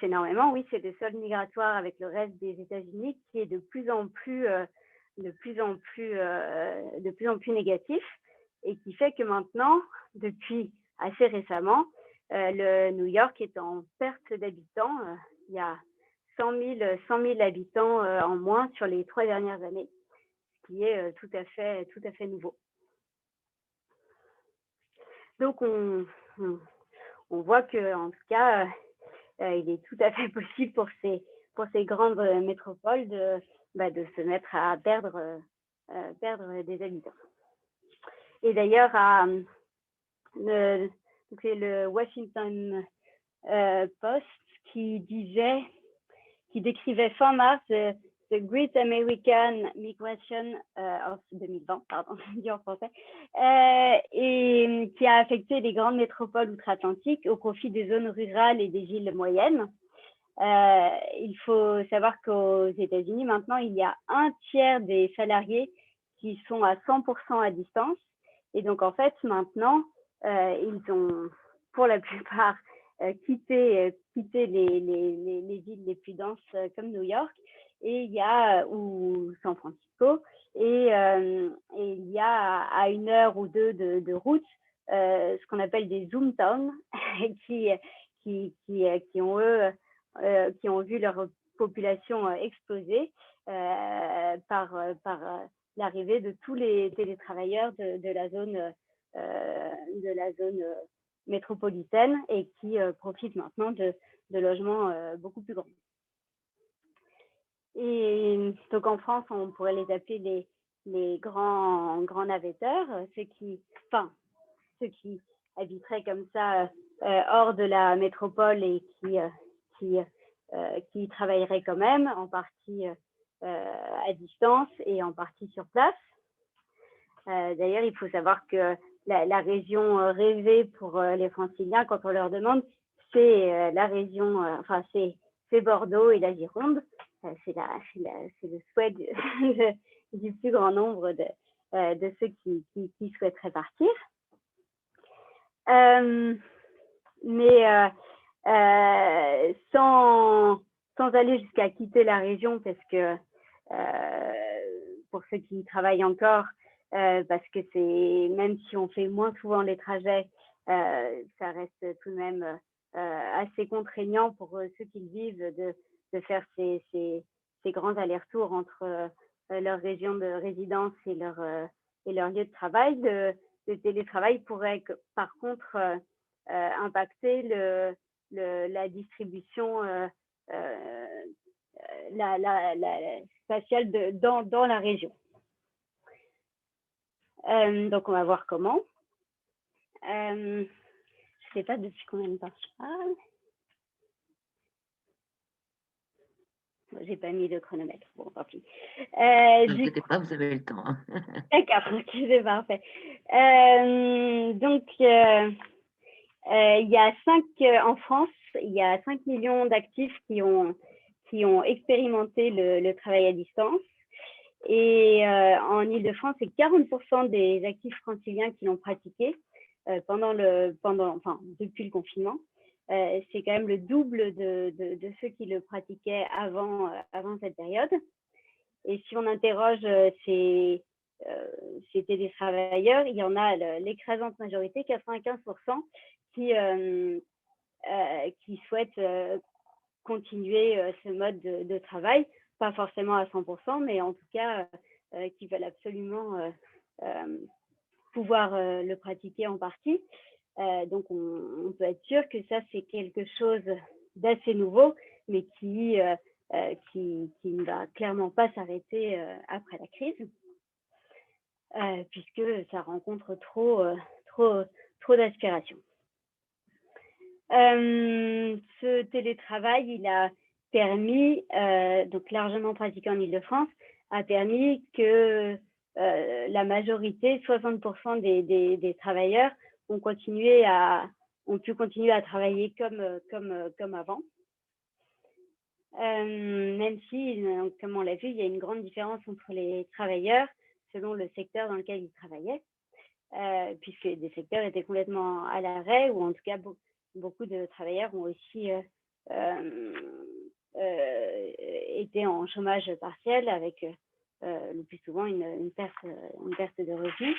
énormément, oui, c'est le solde migratoire avec le reste des États-Unis, qui est de plus en plus de plus en plus négatif, et qui fait que maintenant, depuis assez récemment, le New York est en perte d'habitants. Il y a 100 000 habitants en moins sur les 3 dernières années, ce qui est tout à fait nouveau. Donc, on voit qu'en tout cas, il est tout à fait possible pour ces grandes métropoles de se mettre à perdre des habitants. Et d'ailleurs, c'est le Washington Post qui décrivait fin mars The Great American Migration of 2020, pardon, je dis en français, et qui a affecté les grandes métropoles outre-Atlantique au profit des zones rurales et des villes moyennes. Il faut savoir qu'aux États-Unis, maintenant, il y a 1/3 des salariés qui sont à 100% à distance. Et donc, en fait, maintenant, ils ont, pour la plupart, quitté les villes les plus denses comme New York ou San Francisco. Et il y a à 1 heure ou 2 de route ce qu'on appelle des Zoom Towns qui ont vu leur population exploser par l'arrivée de tous les télétravailleurs de la zone métropolitaine, et qui profitent maintenant de logements beaucoup plus grands. Et donc en France, on pourrait les appeler les grands navetteurs, ceux qui habiteraient comme ça hors de la métropole et qui travailleraient quand même, en partie à distance et en partie sur place. D'ailleurs, il faut savoir que la région rêvée pour les Franciliens, quand on leur demande, c'est la région, c'est Bordeaux et la Gironde. C'est le souhait du plus grand nombre de ceux qui souhaiteraient partir. Mais sans aller jusqu'à quitter la région, parce que pour ceux qui y travaillent encore, parce que même si on fait moins souvent les trajets, ça reste tout de même assez contraignant pour ceux qui le vivent de faire ces grands allers-retours entre leur région de résidence et leur lieu de travail. Le télétravail pourrait par contre impacter la distribution spatiale dans la région. Donc on va voir comment. Je ne sais pas depuis combien de temps je parle. J'ai pas mis de chronomètre. Bon, tant pis. Ne vous inquiétez pas, vous avez le temps. D'accord, ok, c'est parfait. Donc, il y a en France, il y a 5 millions d'actifs qui ont expérimenté le travail à distance. Et en Île-de-France, c'est 40% des actifs franciliens qui l'ont pratiqué depuis le confinement. C'est quand même le double de ceux qui le pratiquaient avant cette période. Et si on interroge ces télétravailleurs, il y en a l'écrasante majorité, 95%, qui souhaitent continuer ce mode de travail, pas forcément à 100%, mais en tout cas qui veulent absolument pouvoir le pratiquer en partie. Donc on peut être sûr que ça, c'est quelque chose d'assez nouveau, mais qui ne va clairement pas s'arrêter après la crise, puisque ça rencontre trop d'aspiration. Ce télétravail, il a permis, donc largement pratiqué en Île-de-France, a permis que la majorité, 60% des travailleurs, ont pu continuer à travailler comme avant. Même si, comme on l'a vu, il y a une grande différence entre les travailleurs selon le secteur dans lequel ils travaillaient, puisque des secteurs étaient complètement à l'arrêt, ou en tout cas beaucoup de travailleurs ont aussi été en chômage partiel avec le plus souvent une perte de revenus.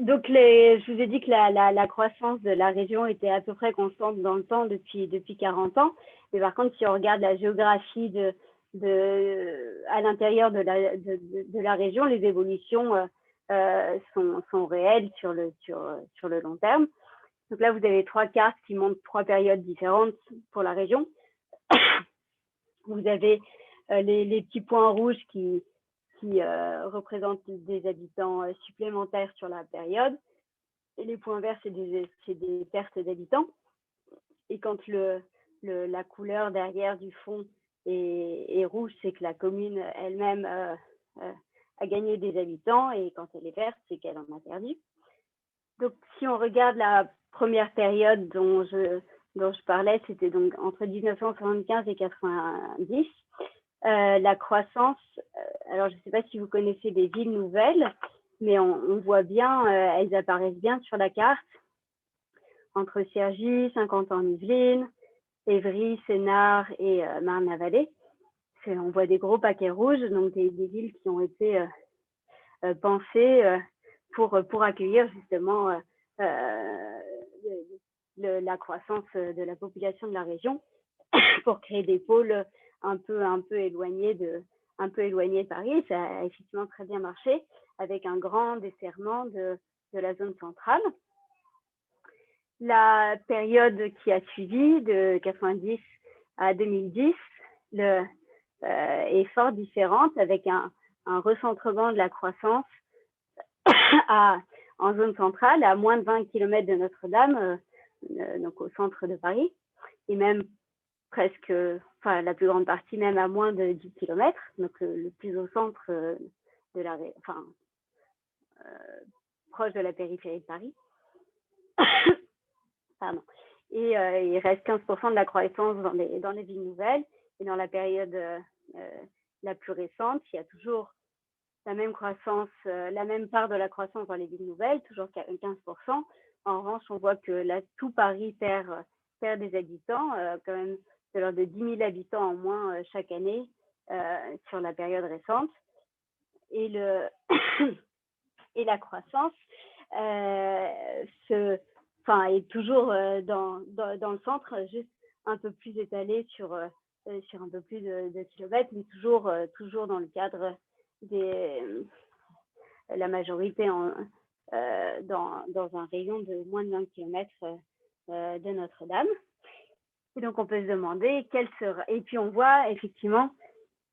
Donc, je vous ai dit que la croissance de la région était à peu près constante dans le temps depuis 40 ans. Mais par contre, si on regarde la géographie à l'intérieur de la région, les évolutions sont réelles sur le long terme. Donc là, vous avez 3 cartes qui montrent 3 périodes différentes pour la région. Vous avez les petits points rouges qui représentent des habitants supplémentaires sur la période. Et les points verts, c'est des pertes d'habitants. Et quand la couleur derrière du fond est rouge, c'est que la commune elle-même a gagné des habitants. Et quand elle est verte, c'est qu'elle en a perdu. Donc, si on regarde la première période dont je parlais, c'était donc entre 1975 et 90. La croissance, alors je ne sais pas si vous connaissez des villes nouvelles, mais on voit bien, elles apparaissent bien sur la carte, entre Cergy, Saint-Quentin-en-Yvelines, Évry, Sénart et Marne-la-Vallée. On voit des gros paquets rouges, donc des villes qui ont été pensées pour accueillir justement la croissance de la population de la région, pour créer des pôles un peu éloignés de Paris. Ça a effectivement très bien marché, avec un grand desserrement de la zone centrale. La période qui a suivi, de 90 à 2010, est fort différente, avec un recentrement de la croissance en zone centrale, à moins de 20 km de Notre-Dame, donc au centre de Paris, et même presque, la plus grande partie même à moins de 10 km, donc le plus au centre de proche de la périphérie de Paris. Pardon. Et il reste 15% de la croissance dans les villes nouvelles. Et dans la période la plus récente, il y a toujours la même croissance, la même part de la croissance dans les villes nouvelles, toujours 15%. En revanche, on voit que là, tout Paris perd des habitants, quand même de l'ordre de 10 000 habitants en moins chaque année sur la période récente. Et la croissance est toujours dans le centre, juste un peu plus étalée sur un peu plus de kilomètres, mais toujours dans le cadre la majorité dans un rayon de moins de 20 km de Notre-Dame. Et donc, on peut se demander quelle sera. Et puis, on voit effectivement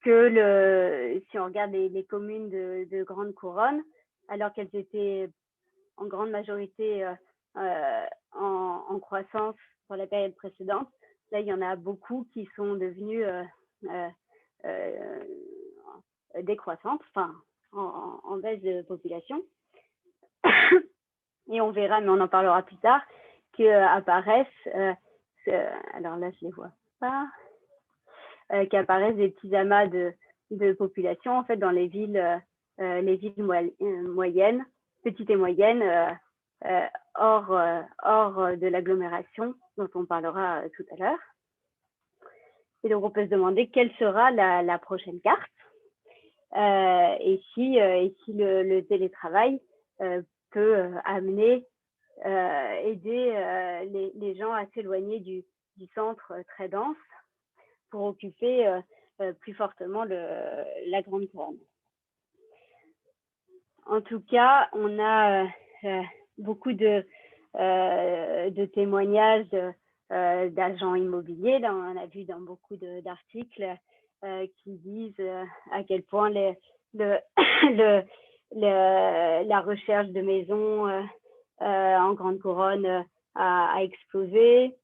que si on regarde les communes de Grande Couronne, alors qu'elles étaient en grande majorité en croissance pour la période précédente, là, il y en a beaucoup qui sont devenues décroissantes, en baisse de population. Et on verra, mais on en parlera plus tard, qu'apparaissent, alors là je ne les vois pas, qu'apparaissent des petits amas de population en fait dans les villes moyennes, petites et moyennes, hors de l'agglomération, dont on parlera tout à l'heure. Et donc on peut se demander quelle sera la prochaine carte, et si le télétravail peut amener, aider les gens à s'éloigner du centre très dense pour occuper plus fortement la Grande Couronne. En tout cas, on a beaucoup de témoignages d'agents immobiliers. Là, on en a vu dans beaucoup d'articles qui disent à quel point la recherche de maisons en Grande Couronne a explosé,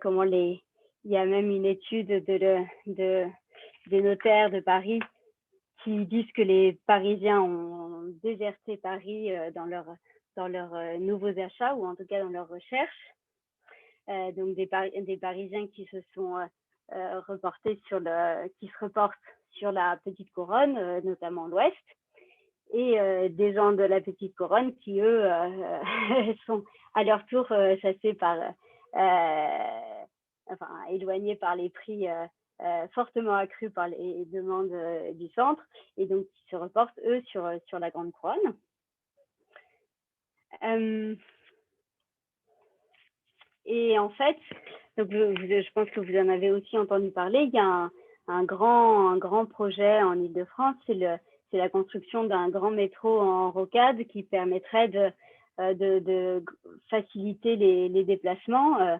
comment il y a même une étude des notaires de Paris qui disent que les Parisiens ont déserté Paris dans leurs nouveaux achats, ou en tout cas dans leurs recherches. Donc des Parisiens qui se sont qui se reportent sur la Petite Couronne, notamment l'Ouest, et des gens de la Petite Couronne qui, eux, sont à leur tour chassés par enfin éloignés par les prix fortement accrus par les demandes du centre, et donc qui se reportent, eux, sur la Grande Couronne. Et en fait, donc je pense que vous en avez aussi entendu parler, il y a un grand projet en Île-de-France, c'est la construction d'un grand métro en rocade qui permettrait de faciliter les déplacements,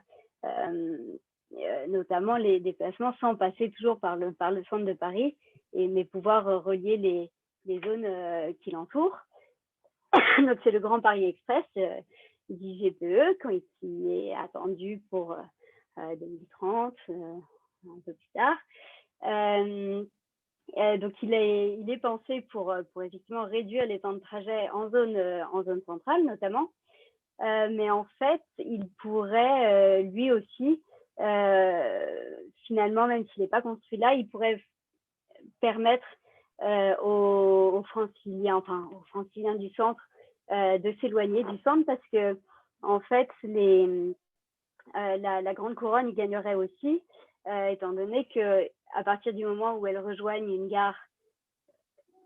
notamment les déplacements sans passer toujours par le centre de Paris, mais pouvoir relier les zones qui l'entourent. Donc c'est le Grand Paris Express, dit GPE, qui est attendu pour 2030, un peu plus tard. Donc il est pensé pour effectivement réduire les temps de trajet en zone centrale notamment, mais en fait il pourrait lui aussi finalement, même s'il n'est pas construit là, il pourrait permettre aux franciliens du centre de s'éloigner du centre, parce que en fait la Grande Couronne y gagnerait aussi, étant donné que à partir du moment où elles rejoignent une gare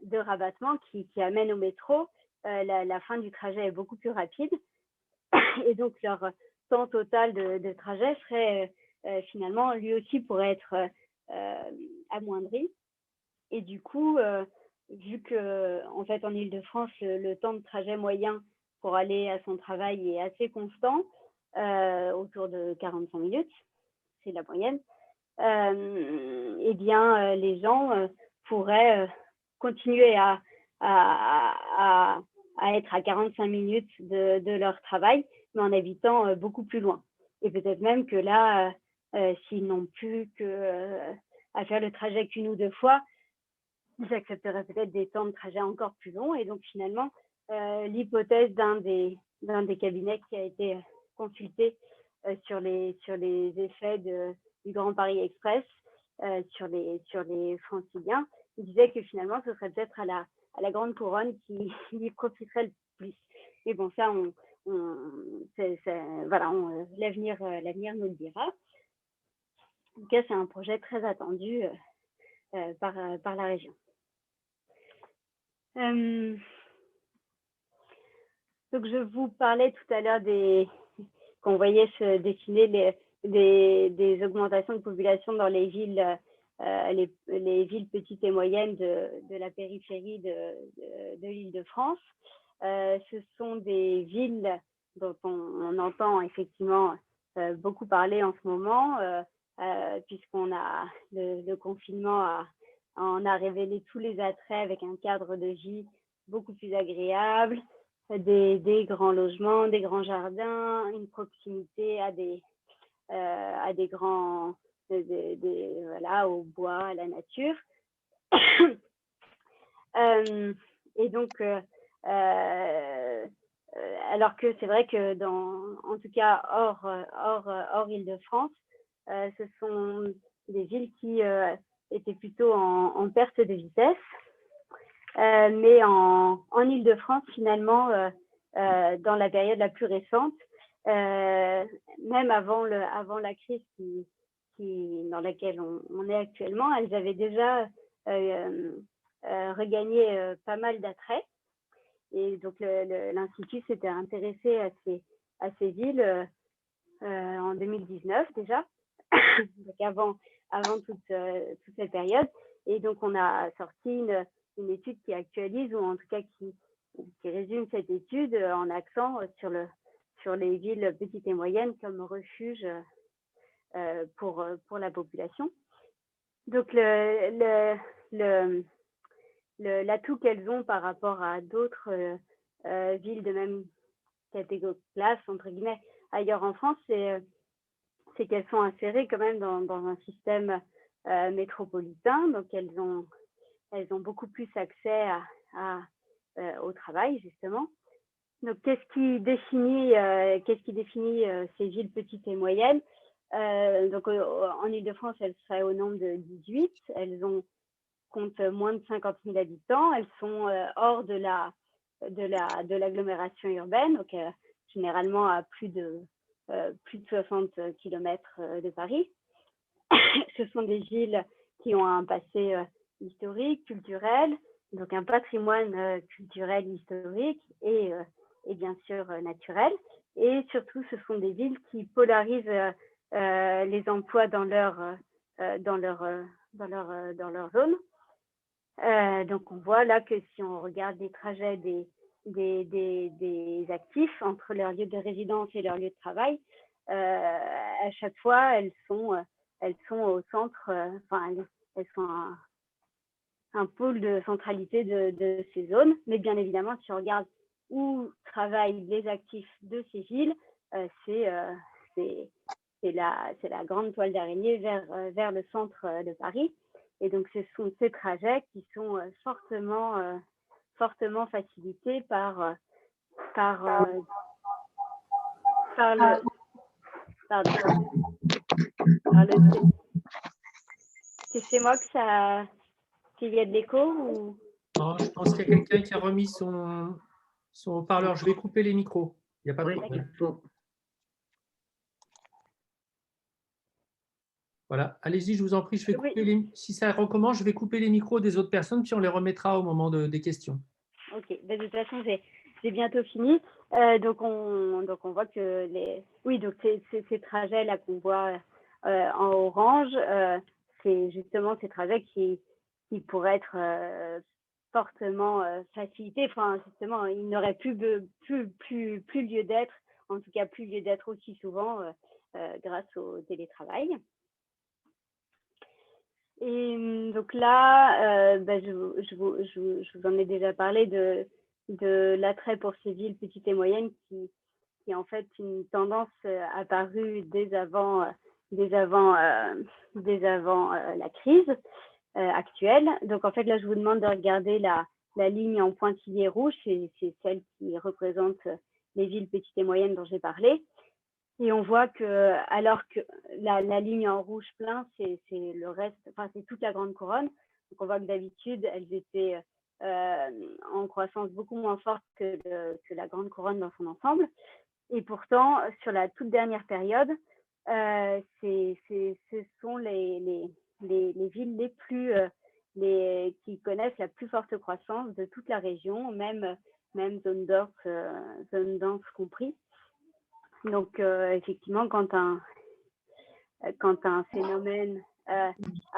de rabattement qui amène au métro, la fin du trajet est beaucoup plus rapide, et donc leur temps total de trajet serait finalement lui aussi pourrait être amoindri. Et du coup, vu que en fait en Île-de-France, le temps de trajet moyen pour aller à son travail est assez constant, autour de 45 minutes, c'est la moyenne, eh bien les gens pourraient continuer à être à 45 minutes de leur travail, mais en habitant beaucoup plus loin. Et peut-être même que là, s'ils n'ont plus à faire le trajet qu'une ou deux fois, ils accepteraient peut-être des temps de trajet encore plus longs. Et donc finalement, l'hypothèse d'un des cabinets qui a été consulté sur les effets du Grand Paris Express sur les franciliens, il disait que finalement, ce serait peut-être à la Grande Couronne qui y profiterait le plus. Mais bon, ça, l'avenir nous le dira. En tout cas, c'est un projet très attendu par la région. Donc, je vous parlais tout à l'heure qu'on voyait se dessiner des augmentations de population dans les villes, les villes petites et moyennes de la périphérie de l'Île-de-France. Ce sont des villes dont on entend effectivement beaucoup parler en ce moment, puisqu'on a le confinement en a révélé tous les attraits, avec un cadre de vie beaucoup plus agréable, des grands logements, des grands jardins, une proximité à des grands, voilà, au bois, à la nature. Et donc, alors que c'est vrai que en tout cas hors Île-de-France, ce sont des villes qui étaient plutôt en perte de vitesse. Mais en Île-de-France, finalement, dans la période la plus récente, même avant la crise dans laquelle on est actuellement, elles avaient déjà regagné pas mal d'attraits. Et donc, l'Institut s'était intéressé à ces villes en 2019 déjà, donc avant toute cette période. Et donc, on a sorti une étude qui actualise, ou en tout cas qui résume cette étude en accent sur les villes petites et moyennes comme refuge pour la population. Donc, l'atout qu'elles ont par rapport à d'autres villes de même catégorie classe, entre guillemets, ailleurs en France, c'est qu'elles sont insérées quand même dans un système métropolitain. Donc, elles ont beaucoup plus accès au travail, justement. Donc, qu'est-ce qui définit ces villes petites et moyennes? Donc, en Île-de-France, elles seraient au nombre de 18. Elles comptent moins de 50 000 habitants. Elles sont hors de l'agglomération urbaine, donc généralement à plus de plus de 60 km de Paris. Ce sont des villes qui ont un passé historique, culturel, donc un patrimoine culturel, historique et bien sûr naturel. Et surtout, ce sont des villes qui polarisent les emplois dans leur zone. Donc, on voit là que si on regarde les trajets des actifs entre leur lieu de résidence et leur lieu de travail, à chaque fois, elles sont au centre, elles sont un pôle de centralité de ces zones. Mais bien évidemment, si on regarde où travaillent les actifs de ces villes, c'est la grande toile d'araignée vers le centre de Paris. Et donc, ce sont ces trajets qui sont fortement facilités par le... Pardon. C'est moi qu'il y a de l'écho ou... Non, je pense qu'il y a quelqu'un qui a remis son haut-parleur. Je vais couper les micros. Il n'y a pas de problème. Voilà, allez-y, je vous en prie. Je vais couper si ça recommence, je vais couper les micros des autres personnes, puis on les remettra au moment des questions. Ok, de toute façon, j'ai bientôt fini. Donc, on voit que donc ces trajets-là qu'on voit en orange, c'est justement ces trajets qui pourraient être fortement facilités. Enfin, justement, ils n'auraient plus lieu d'être, en tout cas plus lieu d'être aussi souvent grâce au télétravail. Et donc là, je vous en ai déjà parlé de l'attrait pour ces villes petites et moyennes qui est en fait une tendance apparue dès avant la crise actuelle. Donc en fait là, je vous demande de regarder la ligne en pointillé rouge, c'est celle qui représente les villes petites et moyennes dont j'ai parlé. Et on voit que, alors que la ligne en rouge plein, c'est le reste, enfin, c'est toute la grande couronne. Donc, on voit que d'habitude, elles étaient en croissance beaucoup moins forte que la grande couronne dans son ensemble. Et pourtant, sur la toute dernière période, ce sont les villes les plus, qui connaissent la plus forte croissance de toute la région, même zone dense compris. Donc, effectivement, quand un phénomène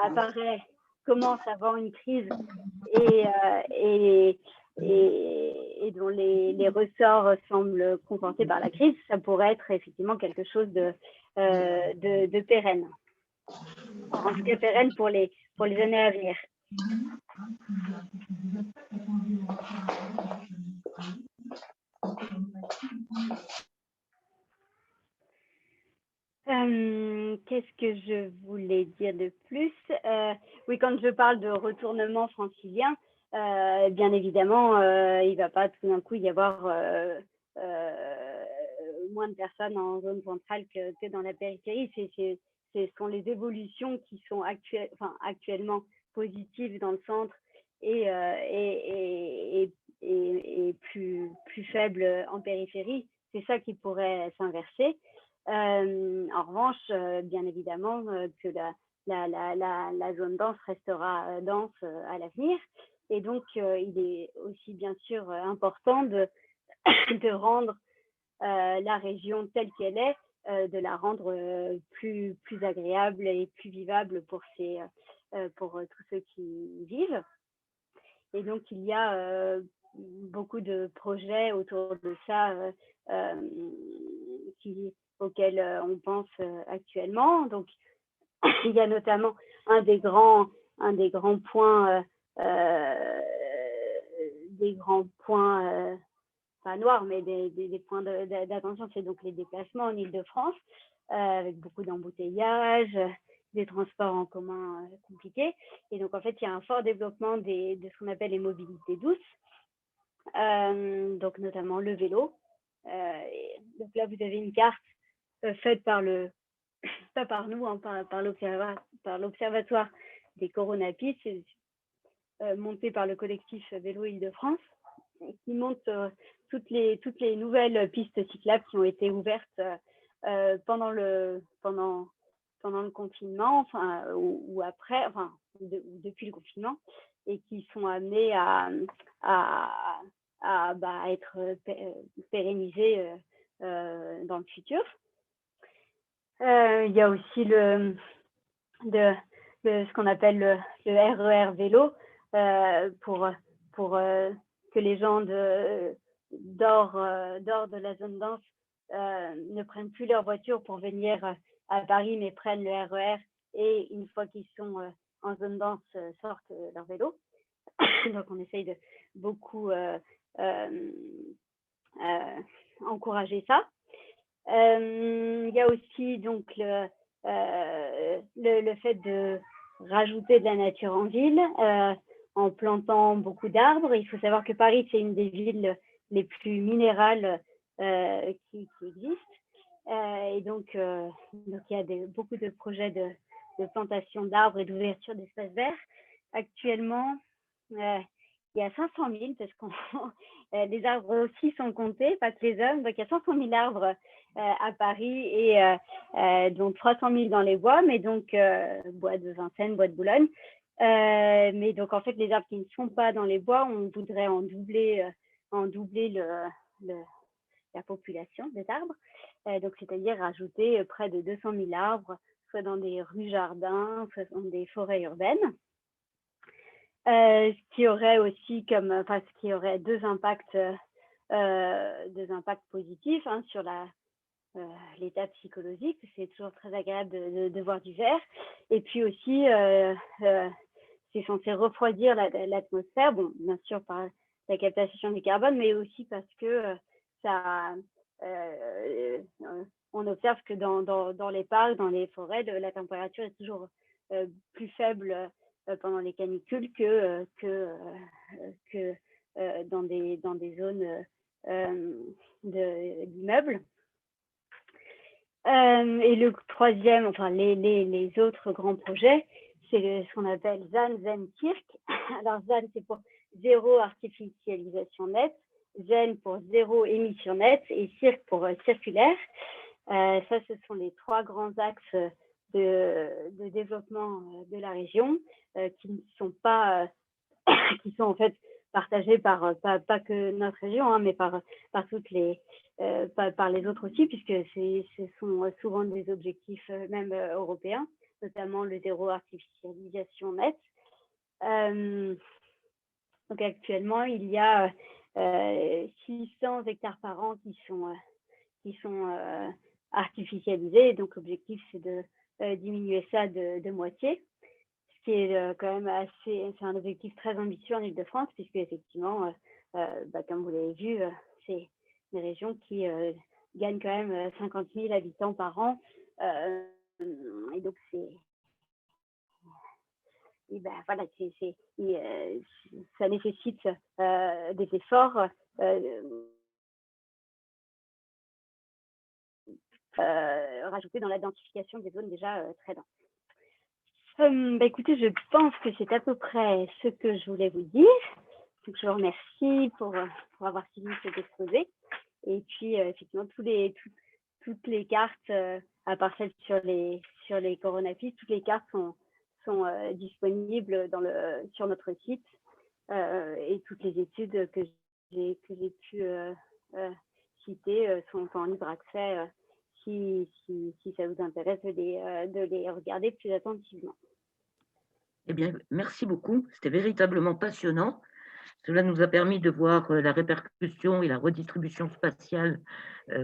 apparaît, commence avant une crise et dont les ressorts semblent compensés par la crise, ça pourrait être effectivement quelque chose de pérenne. En tout cas, pérenne pour les années à venir. Qu'est-ce que je voulais dire de plus? Oui, quand je parle de retournement francilien, bien évidemment, il ne va pas tout d'un coup y avoir moins de personnes en zone centrale que dans la périphérie. Ce sont les évolutions qui sont actuellement positives dans le centre et plus faibles en périphérie. C'est ça qui pourrait s'inverser. En revanche, bien évidemment que la zone dense restera dense à l'avenir. Et donc, il est aussi bien sûr important de rendre la région telle qu'elle est, de la rendre plus agréable et plus vivable pour tous ceux qui y vivent. Et donc, il y a beaucoup de projets autour de ça auxquels on pense actuellement. Donc, il y a notamment un des grands points, pas noirs, mais des points d'attention, c'est donc les déplacements en Île-de-France, avec beaucoup d'embouteillages, des transports en commun compliqués. Et donc, en fait, il y a un fort développement de ce qu'on appelle les mobilités douces, donc notamment le vélo. Donc là, vous avez une carte faite pas par nous, hein, par l'Observatoire des coronapistes, montée par le collectif Vélo Île-de-France, qui montre toutes les nouvelles pistes cyclables qui ont été ouvertes pendant le confinement, enfin, ou après, enfin, depuis le confinement, et qui sont amenés à être pérennisés dans le futur. Il y a aussi ce qu'on appelle le RER vélo pour que les gens d'hors de la zone dense ne prennent plus leur voiture pour venir à Paris, mais prennent le RER et une fois qu'ils sont en zone dense, sortent leur vélo. Donc on essaye de beaucoup encourager ça. Il y a aussi donc le fait de rajouter de la nature en ville en plantant beaucoup d'arbres. Il faut savoir que Paris, c'est une des villes les plus minérales qui existent. Et donc il y a beaucoup de projets de plantation d'arbres et d'ouverture d'espaces verts. Actuellement, il y a 500 000, parce que les arbres aussi sont comptés, pas que les hommes. Donc il y a 500 000 arbres à Paris, et donc 300 000 dans les bois, mais donc bois de Vincennes, bois de Boulogne. Mais donc en fait, les arbres qui ne sont pas dans les bois, on voudrait en doubler la population des arbres. Donc c'est-à-dire rajouter près de 200 000 arbres, soit dans des rues jardins, soit dans des forêts urbaines. Ce qui aurait aussi ce qui aurait deux impacts positifs sur l'état psychologique. C'est toujours très agréable de voir du vert. Et puis aussi, c'est censé refroidir l'atmosphère, bon, bien sûr par la captation du carbone, mais aussi parce que on observe que dans les parcs, dans les forêts, la température est toujours plus faible pendant les canicules que dans des zones d'immeubles. Et le troisième, enfin les autres grands projets, c'est ce qu'on appelle ZAN, ZEN, CIRC. Alors ZAN, c'est pour zéro artificialisation nette, ZEN pour zéro émission nette, et CIRC pour circulaire. Ça, ce sont les trois grands axes de développement de la région, qui ne sont pas, qui sont en fait partagés pas que notre région, mais par toutes les par les autres aussi, puisque ce sont souvent des objectifs même européens, notamment le zéro artificialisation nette. Donc actuellement, il y a 600 hectares par an qui sont artificialisés. Donc l'objectif, c'est de diminuer ça de moitié, ce qui est quand même c'est un objectif très ambitieux en Île-de-France, puisque effectivement, comme vous l'avez vu, c'est des régions qui gagnent quand même 50 000 habitants par an, et donc ça nécessite des efforts rajoutés dans l'identification des zones déjà très denses. Écoutez, je pense que c'est à peu près ce que je voulais vous dire. Donc, je vous remercie pour avoir suivi cet exposé. Et puis, effectivement, toutes les cartes, à part celles sur les coronapistes, toutes les cartes sont disponibles sur notre site, et toutes les études que j'ai pu citer sont en libre accès, si ça vous intéresse de les regarder plus attentivement. Eh bien, merci beaucoup. C'était véritablement passionnant. Cela nous a permis de voir la répercussion et la redistribution spatiale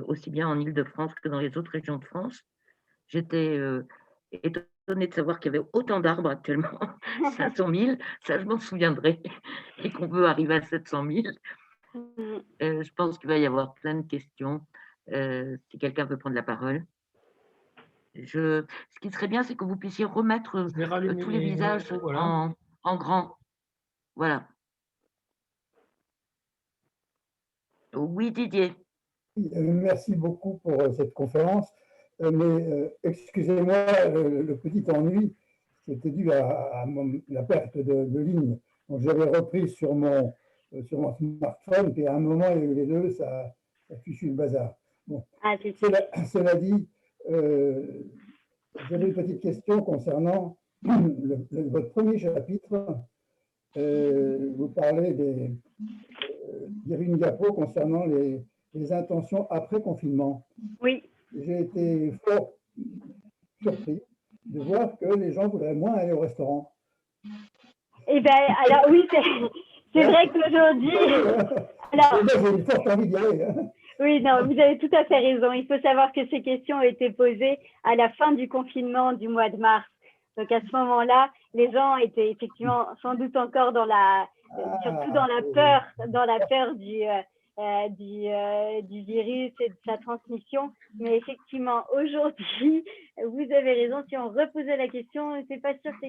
aussi bien en Île-de-France que dans les autres régions de France. J'étais étonnée de savoir qu'il y avait autant d'arbres actuellement, 500 000, ça je m'en souviendrai, et qu'on veut arriver à 700 000. Je pense qu'il va y avoir plein de questions, si quelqu'un veut prendre la parole. Ce qui serait bien, c'est que vous puissiez remettre tous les visages voilà. en grand. Voilà. Oui, Didier. Merci beaucoup pour cette conférence. Mais excusez-moi, le petit ennui, c'était dû à la perte de ligne. Donc j'avais repris sur mon smartphone, puis à un moment, il y a eu les deux, ça fichu le bazar. Bon. Ah, c'est Cela dit, j'avais une petite question concernant votre premier chapitre. Vous parlez il y avait une diapo concernant les intentions après confinement. Oui. J'ai été fort surpris de voir que les gens voudraient moins aller au restaurant. Eh bien, alors oui, c'est vrai qu'aujourd'hui… Alors, j'ai une forte envie d'y aller. Oui, non, vous avez tout à fait raison. Il faut savoir que ces questions ont été posées à la fin du confinement du mois de mars. Donc, à ce moment-là, les gens étaient effectivement sans doute encore surtout dans la peur du virus et de sa transmission. Mais effectivement, aujourd'hui, vous avez raison. Si on reposait la question, c'est pas sûr que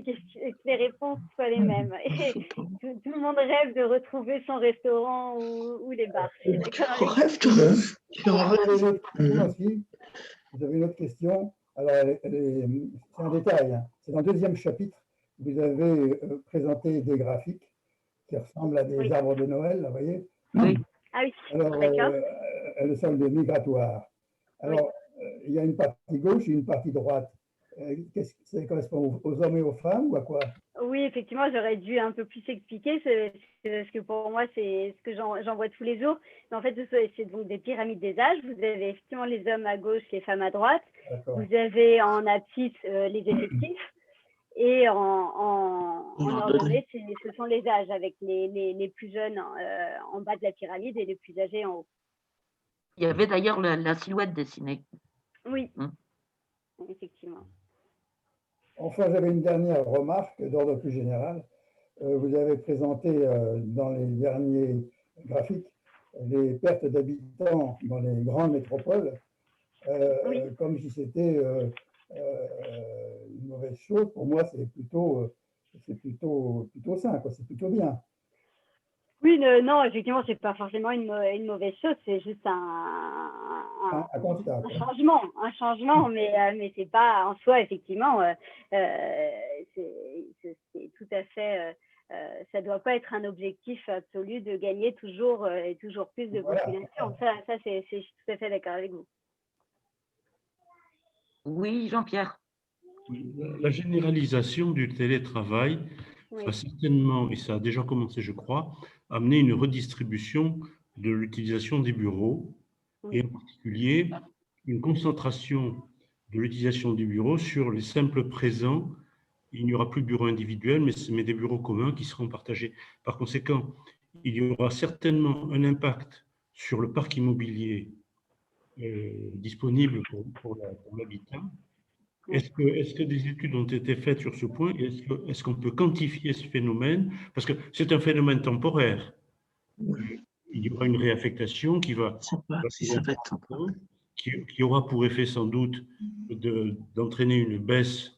les réponses soient les mêmes. Et tout le monde rêve de retrouver son restaurant ou les bars. Vous avez une autre question. Alors, c'est un détail. Hein. C'est dans le deuxième chapitre. Vous avez présenté des graphiques qui ressemblent à des arbres de Noël, vous voyez. Oui. Ah oui, alors, le solde migratoire. Alors, il y a une partie gauche et une partie droite. Ça correspond aux hommes et aux femmes ou à quoi? Oui, effectivement, j'aurais dû un peu plus expliquer, parce que pour moi, c'est ce que j'en vois tous les jours. Mais en fait, c'est donc des pyramides des âges. Vous avez effectivement les hommes à gauche, les femmes à droite. Vous avez en abscisse les effectifs. Et en ordonnée, ce sont les âges, avec les plus jeunes en bas de la pyramide et les plus âgés en haut. Il y avait d'ailleurs la silhouette dessinée. Oui, effectivement. Enfin, j'avais une dernière remarque d'ordre plus général. Vous avez présenté dans les derniers graphiques les pertes d'habitants dans les grandes métropoles, comme si c'était une mauvaise chose. Pour moi, c'est plutôt sain, quoi. C'est plutôt bien. Oui, non, effectivement, c'est pas forcément une mauvaise chose, c'est juste un changement, mais c'est pas en soi, effectivement, c'est tout à fait, ça doit pas être un objectif absolu de gagner toujours et toujours plus de population. Ça, je suis tout à fait d'accord avec vous. Oui, Jean-Pierre. La généralisation du télétravail va certainement, et ça a déjà commencé, je crois, amener une redistribution de l'utilisation des bureaux, et en particulier une concentration de l'utilisation des bureaux sur les simples présents. Il n'y aura plus de bureaux individuels, mais des bureaux communs qui seront partagés. Par conséquent, il y aura certainement un impact sur le parc immobilier disponible pour l'habitat. Est-ce que des études ont été faites sur ce point? Est-ce qu'on peut quantifier ce phénomène? Parce que c'est un phénomène temporaire. Il y aura une réaffectation qui aura pour effet sans doute d'entraîner une baisse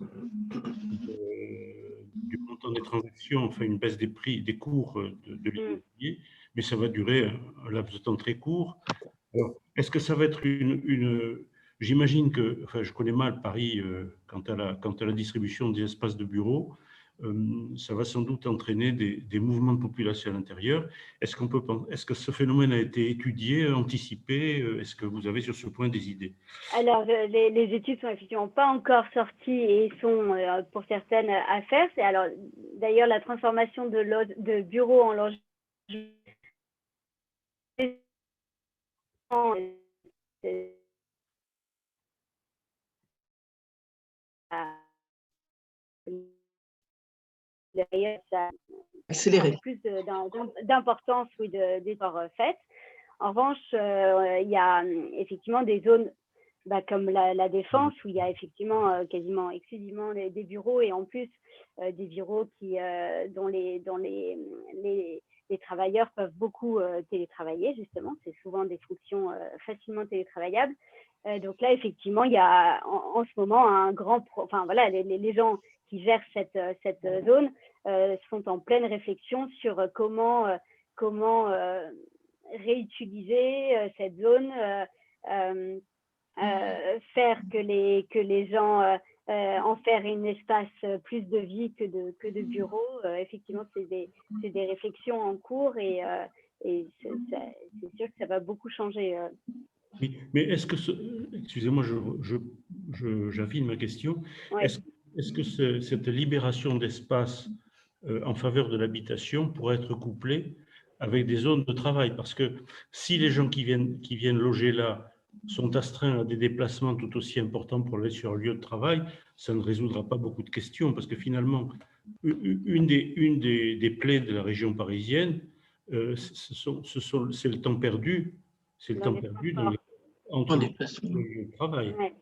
du montant des transactions, enfin une baisse des prix, des cours de l'immobilier, mais ça va durer un laps de temps très court. Alors, est-ce que ça va être j'imagine que, enfin, je connais mal Paris quant à la distribution des espaces de bureaux, ça va sans doute entraîner des mouvements de population à l'intérieur. Est-ce que ce phénomène a été étudié, anticipé? Est-ce que vous avez sur ce point des idées? Alors, les études sont effectivement pas encore sorties et sont pour certaines à faire. Alors, d'ailleurs, la transformation de bureaux en logements d'ailleurs, ça a plus d'importance d'efforts faits. En revanche, il y a effectivement des zones comme la Défense, où il y a effectivement quasiment exclusivement des bureaux, et en plus des bureaux dont les travailleurs peuvent beaucoup télétravailler, justement. C'est souvent des fonctions facilement télétravaillables. Donc là, effectivement, il y a en ce moment un grand… Enfin, voilà, les gens qui gèrent cette zone sont en pleine réflexion sur comment réutiliser cette zone, faire que les gens en faire un espace plus de vie que de bureau. Effectivement, c'est des réflexions en cours, et c'est sûr que ça va beaucoup changer Oui, mais est-ce que, excusez-moi, j'affine ma question. Ouais. Est-ce que cette libération d'espace en faveur de l'habitation pourrait être couplée avec des zones de travail? Parce que si les gens qui viennent loger là sont astreints à des déplacements tout aussi importants pour aller sur un lieu de travail, ça ne résoudra pas beaucoup de questions, parce que finalement, une des plaies de la région parisienne, c'est le temps perdu. C'est le Dans temps les perdu transports. entre les lieux de travail. Ouais.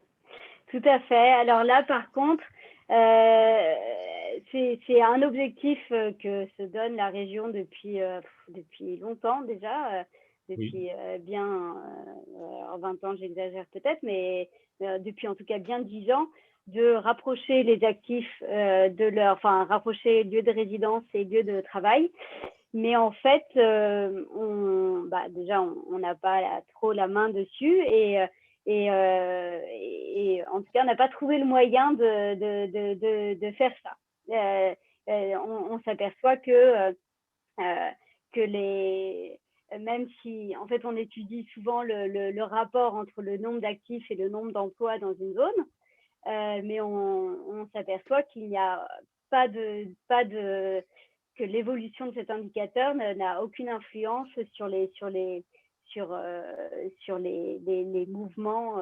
Tout à fait. Alors là, par contre, c'est un objectif que se donne la région depuis longtemps déjà, depuis bien 20 ans, j'exagère peut-être, mais depuis en tout cas bien 10 ans, de rapprocher les actifs rapprocher lieu de résidence et lieu de travail. Mais en fait, déjà, on n'a pas trop la main dessus et en tout cas, on n'a pas trouvé le moyen de faire ça. On s'aperçoit que même si, en fait, on étudie souvent le rapport entre le nombre d'actifs et le nombre d'emplois dans une zone, mais on s'aperçoit qu'il n'y a que l'évolution de cet indicateur n'a aucune influence sur les mouvements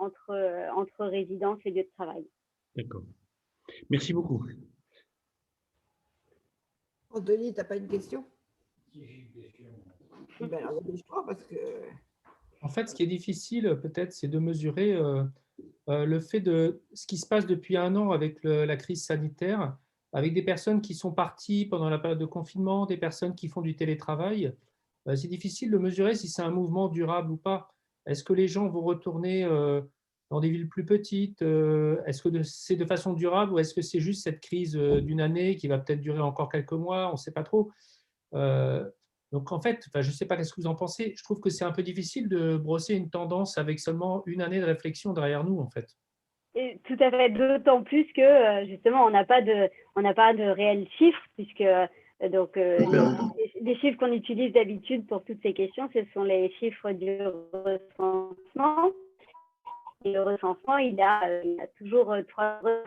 entre résidence et lieu de travail. D'accord. Merci beaucoup. Anthony, tu n'as pas une question? Ben alors, dépêche-toi parce que… En fait, ce qui est difficile, peut-être, c'est de mesurer le fait de ce qui se passe depuis 1 an avec la crise sanitaire, avec des personnes qui sont parties pendant la période de confinement, des personnes qui font du télétravail. C'est difficile de mesurer si c'est un mouvement durable ou pas. Est-ce que les gens vont retourner dans des villes plus petites? Est-ce que c'est de façon durable ou est-ce que c'est juste cette crise d'une année qui va peut-être durer encore quelques mois? On ne sait pas trop. Donc, en fait, je ne sais pas qu'est-ce que vous en pensez. Je trouve que c'est un peu difficile de brosser une tendance avec seulement une année de réflexion derrière nous, en fait. Et tout à fait, d'autant plus que justement, on n'a pas de réels chiffres, puisque les chiffres qu'on utilise d'habitude pour toutes ces questions, ce sont les chiffres du recensement. Et le recensement, il a toujours 3 ans.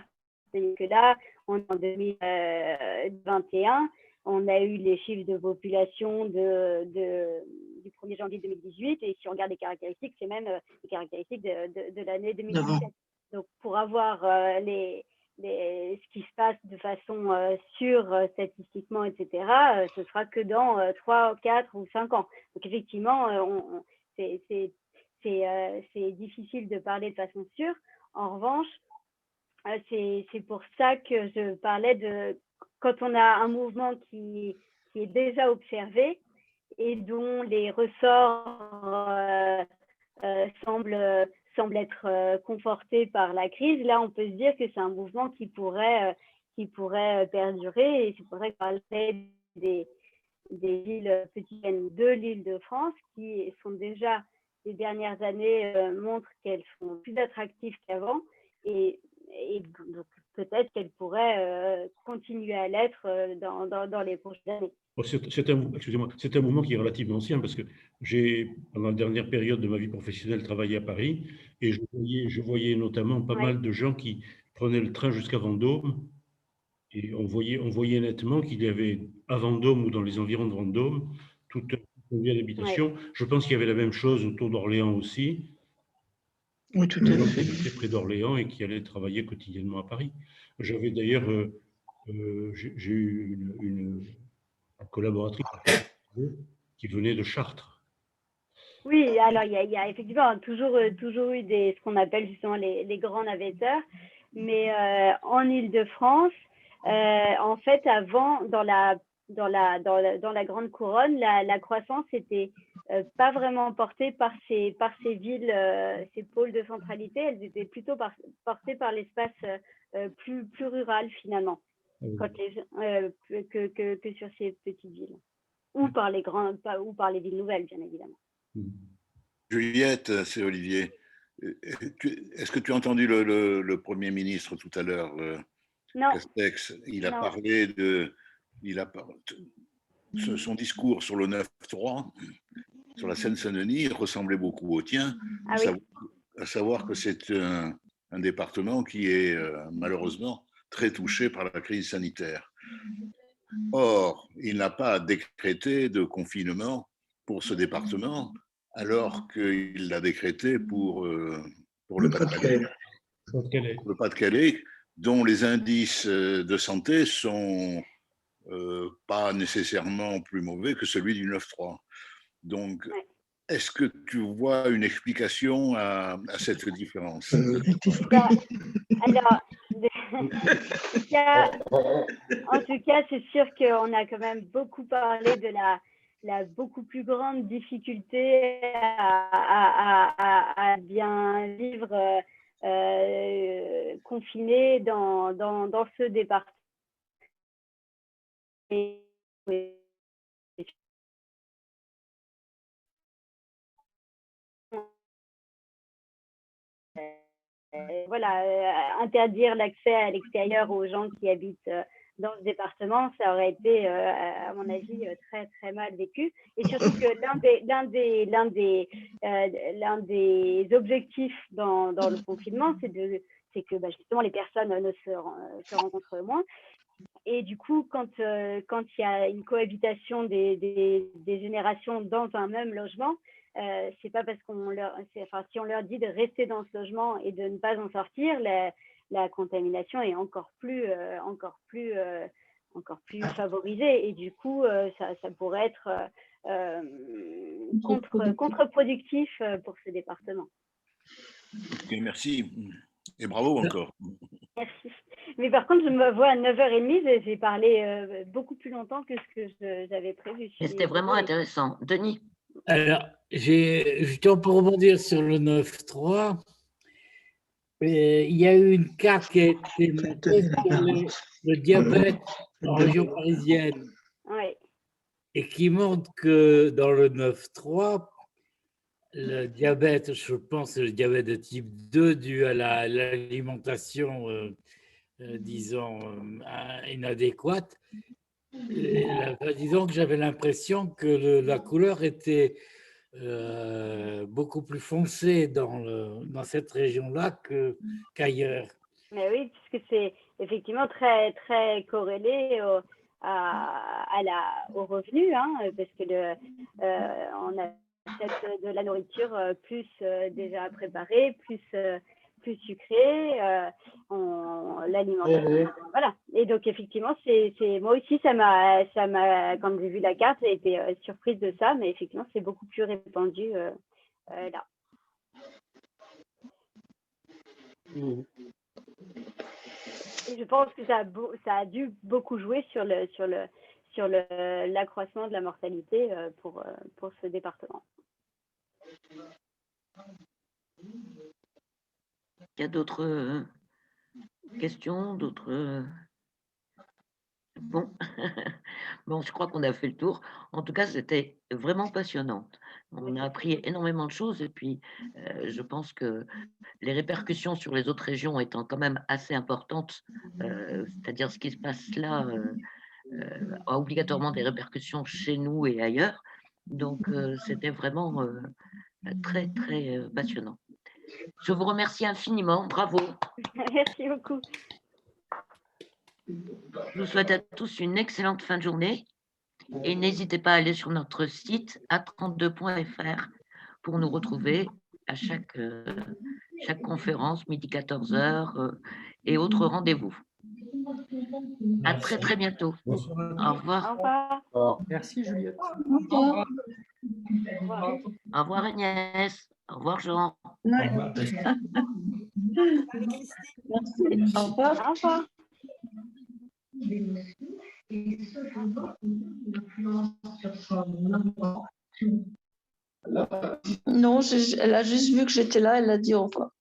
C'est-à-dire que là, on est en 2021. On a eu les chiffres de population du 1er janvier 2018 et si on regarde les caractéristiques, c'est même les caractéristiques de l'année 2017. Donc, pour avoir ce qui se passe de façon sûre statistiquement, etc., ce sera que dans 3, 4 ou 5 ans. Donc, effectivement, c'est difficile de parler de façon sûre. En revanche, c'est pour ça que je parlais de quand on a un mouvement qui est déjà observé et dont les ressorts semblent être confortés par la crise. Là, on peut se dire que c'est un mouvement qui pourrait perdurer et c'est pour ça que je parlais des villes petites de l'Île-de-France qui sont déjà, les dernières années, montrent qu'elles sont plus attractives qu'avant et donc peut-être qu'elles pourraient continuer à l'être dans les prochaines années. C'est un mouvement qui est relativement ancien parce que j'ai, pendant la dernière période de ma vie professionnelle, travaillé à Paris et je voyais notamment pas mal de gens qui prenaient le train jusqu'à Vendôme et on voyait nettement qu'il y avait à Vendôme ou dans les environs de Vendôme toute une vie d'habitation. Je pense qu'il y avait la même chose autour d'Orléans aussi. Oui, tout à fait. Qui habitaient près d'Orléans et qui allaient travailler quotidiennement à Paris. J'avais d'ailleurs, j'ai eu une collaboratrice qui venait de Chartres. Oui, alors il y a effectivement toujours eu ce qu'on appelle justement les grands navetteurs, mais en Île-de-France, en fait, avant, dans la grande couronne, la croissance était pas vraiment portée par ces villes, ces pôles de centralité. Elles étaient plutôt portées par l'espace plus rural finalement, que sur ces petites villes, ou par les villes nouvelles, bien évidemment. Juliette, c'est Olivier. Est-ce que tu as entendu le Premier ministre tout à l'heure, Castex? Il a parlé son discours sur le 9-3. sur la Seine-Saint-Denis ressemblait beaucoup au tien, à savoir que c'est un département qui est malheureusement très touché par la crise sanitaire. Or, il n'a pas décrété de confinement pour ce département, alors qu'il l'a décrété pour le Pas-de-Calais, dont les indices de santé sont pas nécessairement plus mauvais que celui du 9-3. Donc, est-ce que tu vois une explication à cette différence? Alors, en tout cas, c'est sûr qu'on a quand même beaucoup parlé de la beaucoup plus grande difficulté à bien vivre confiné dans ce département. Voilà, interdire l'accès à l'extérieur aux gens qui habitent dans ce département, ça aurait été, à mon avis, très très mal vécu. Et surtout que l'un des objectifs dans le confinement, c'est que justement les personnes ne se rencontrent moins. Et du coup, quand il y a une cohabitation des générations dans un même logement, c'est pas parce si on leur dit de rester dans ce logement et de ne pas en sortir, la contamination est encore plus favorisée. Et du coup, ça pourrait être contre-productif pour ce département. Okay, merci. Et bravo encore. Merci. Mais par contre, je me vois à 9h30, j'ai parlé beaucoup plus longtemps que ce que j'avais prévu. C'était vraiment intéressant. Denis? Alors, justement pour rebondir sur le 9-3, il y a eu une carte qui a été montée sur le diabète en région parisienne. Oui. Et qui montre que dans le 9-3, le diabète, je pense, c'est le diabète de type 2 dû à l'alimentation, disons, inadéquate. Disons que j'avais l'impression que la couleur était beaucoup plus foncée dans cette région-là qu'ailleurs. Mais oui, puisque c'est effectivement très, très corrélé au revenu, hein, parce que on achète de la nourriture plus déjà préparée, plus sucrée, l'alimentation, voilà. Et donc effectivement, moi aussi ça m'a quand j'ai vu la carte, j'ai été surprise de ça, mais effectivement c'est beaucoup plus répandu là. Et je pense que ça a dû beaucoup jouer sur l'accroissement de la mortalité pour ce département. Il y a d'autres questions, d'autres... Bon. Bon, je crois qu'on a fait le tour. En tout cas, c'était vraiment passionnant. On a appris énormément de choses et puis je pense que les répercussions sur les autres régions étant quand même assez importantes, c'est-à-dire ce qui se passe là a obligatoirement des répercussions chez nous et ailleurs. Donc, c'était vraiment très, très passionnant. Je vous remercie infiniment. Bravo. Merci beaucoup. Je vous souhaite à tous une excellente fin de journée et n'hésitez pas à aller sur notre site a32.fr pour nous retrouver à chaque conférence, midi 14h et autres rendez-vous. À très très bientôt. Bonsoir. Au Au revoir. revoir. Au revoir. Merci Juliette. Au revoir. Au revoir Agnès. Au revoir Jean. Ouais. Au revoir. Merci. Au revoir. Au revoir. Non, elle a juste vu que j'étais là, elle a dit au revoir.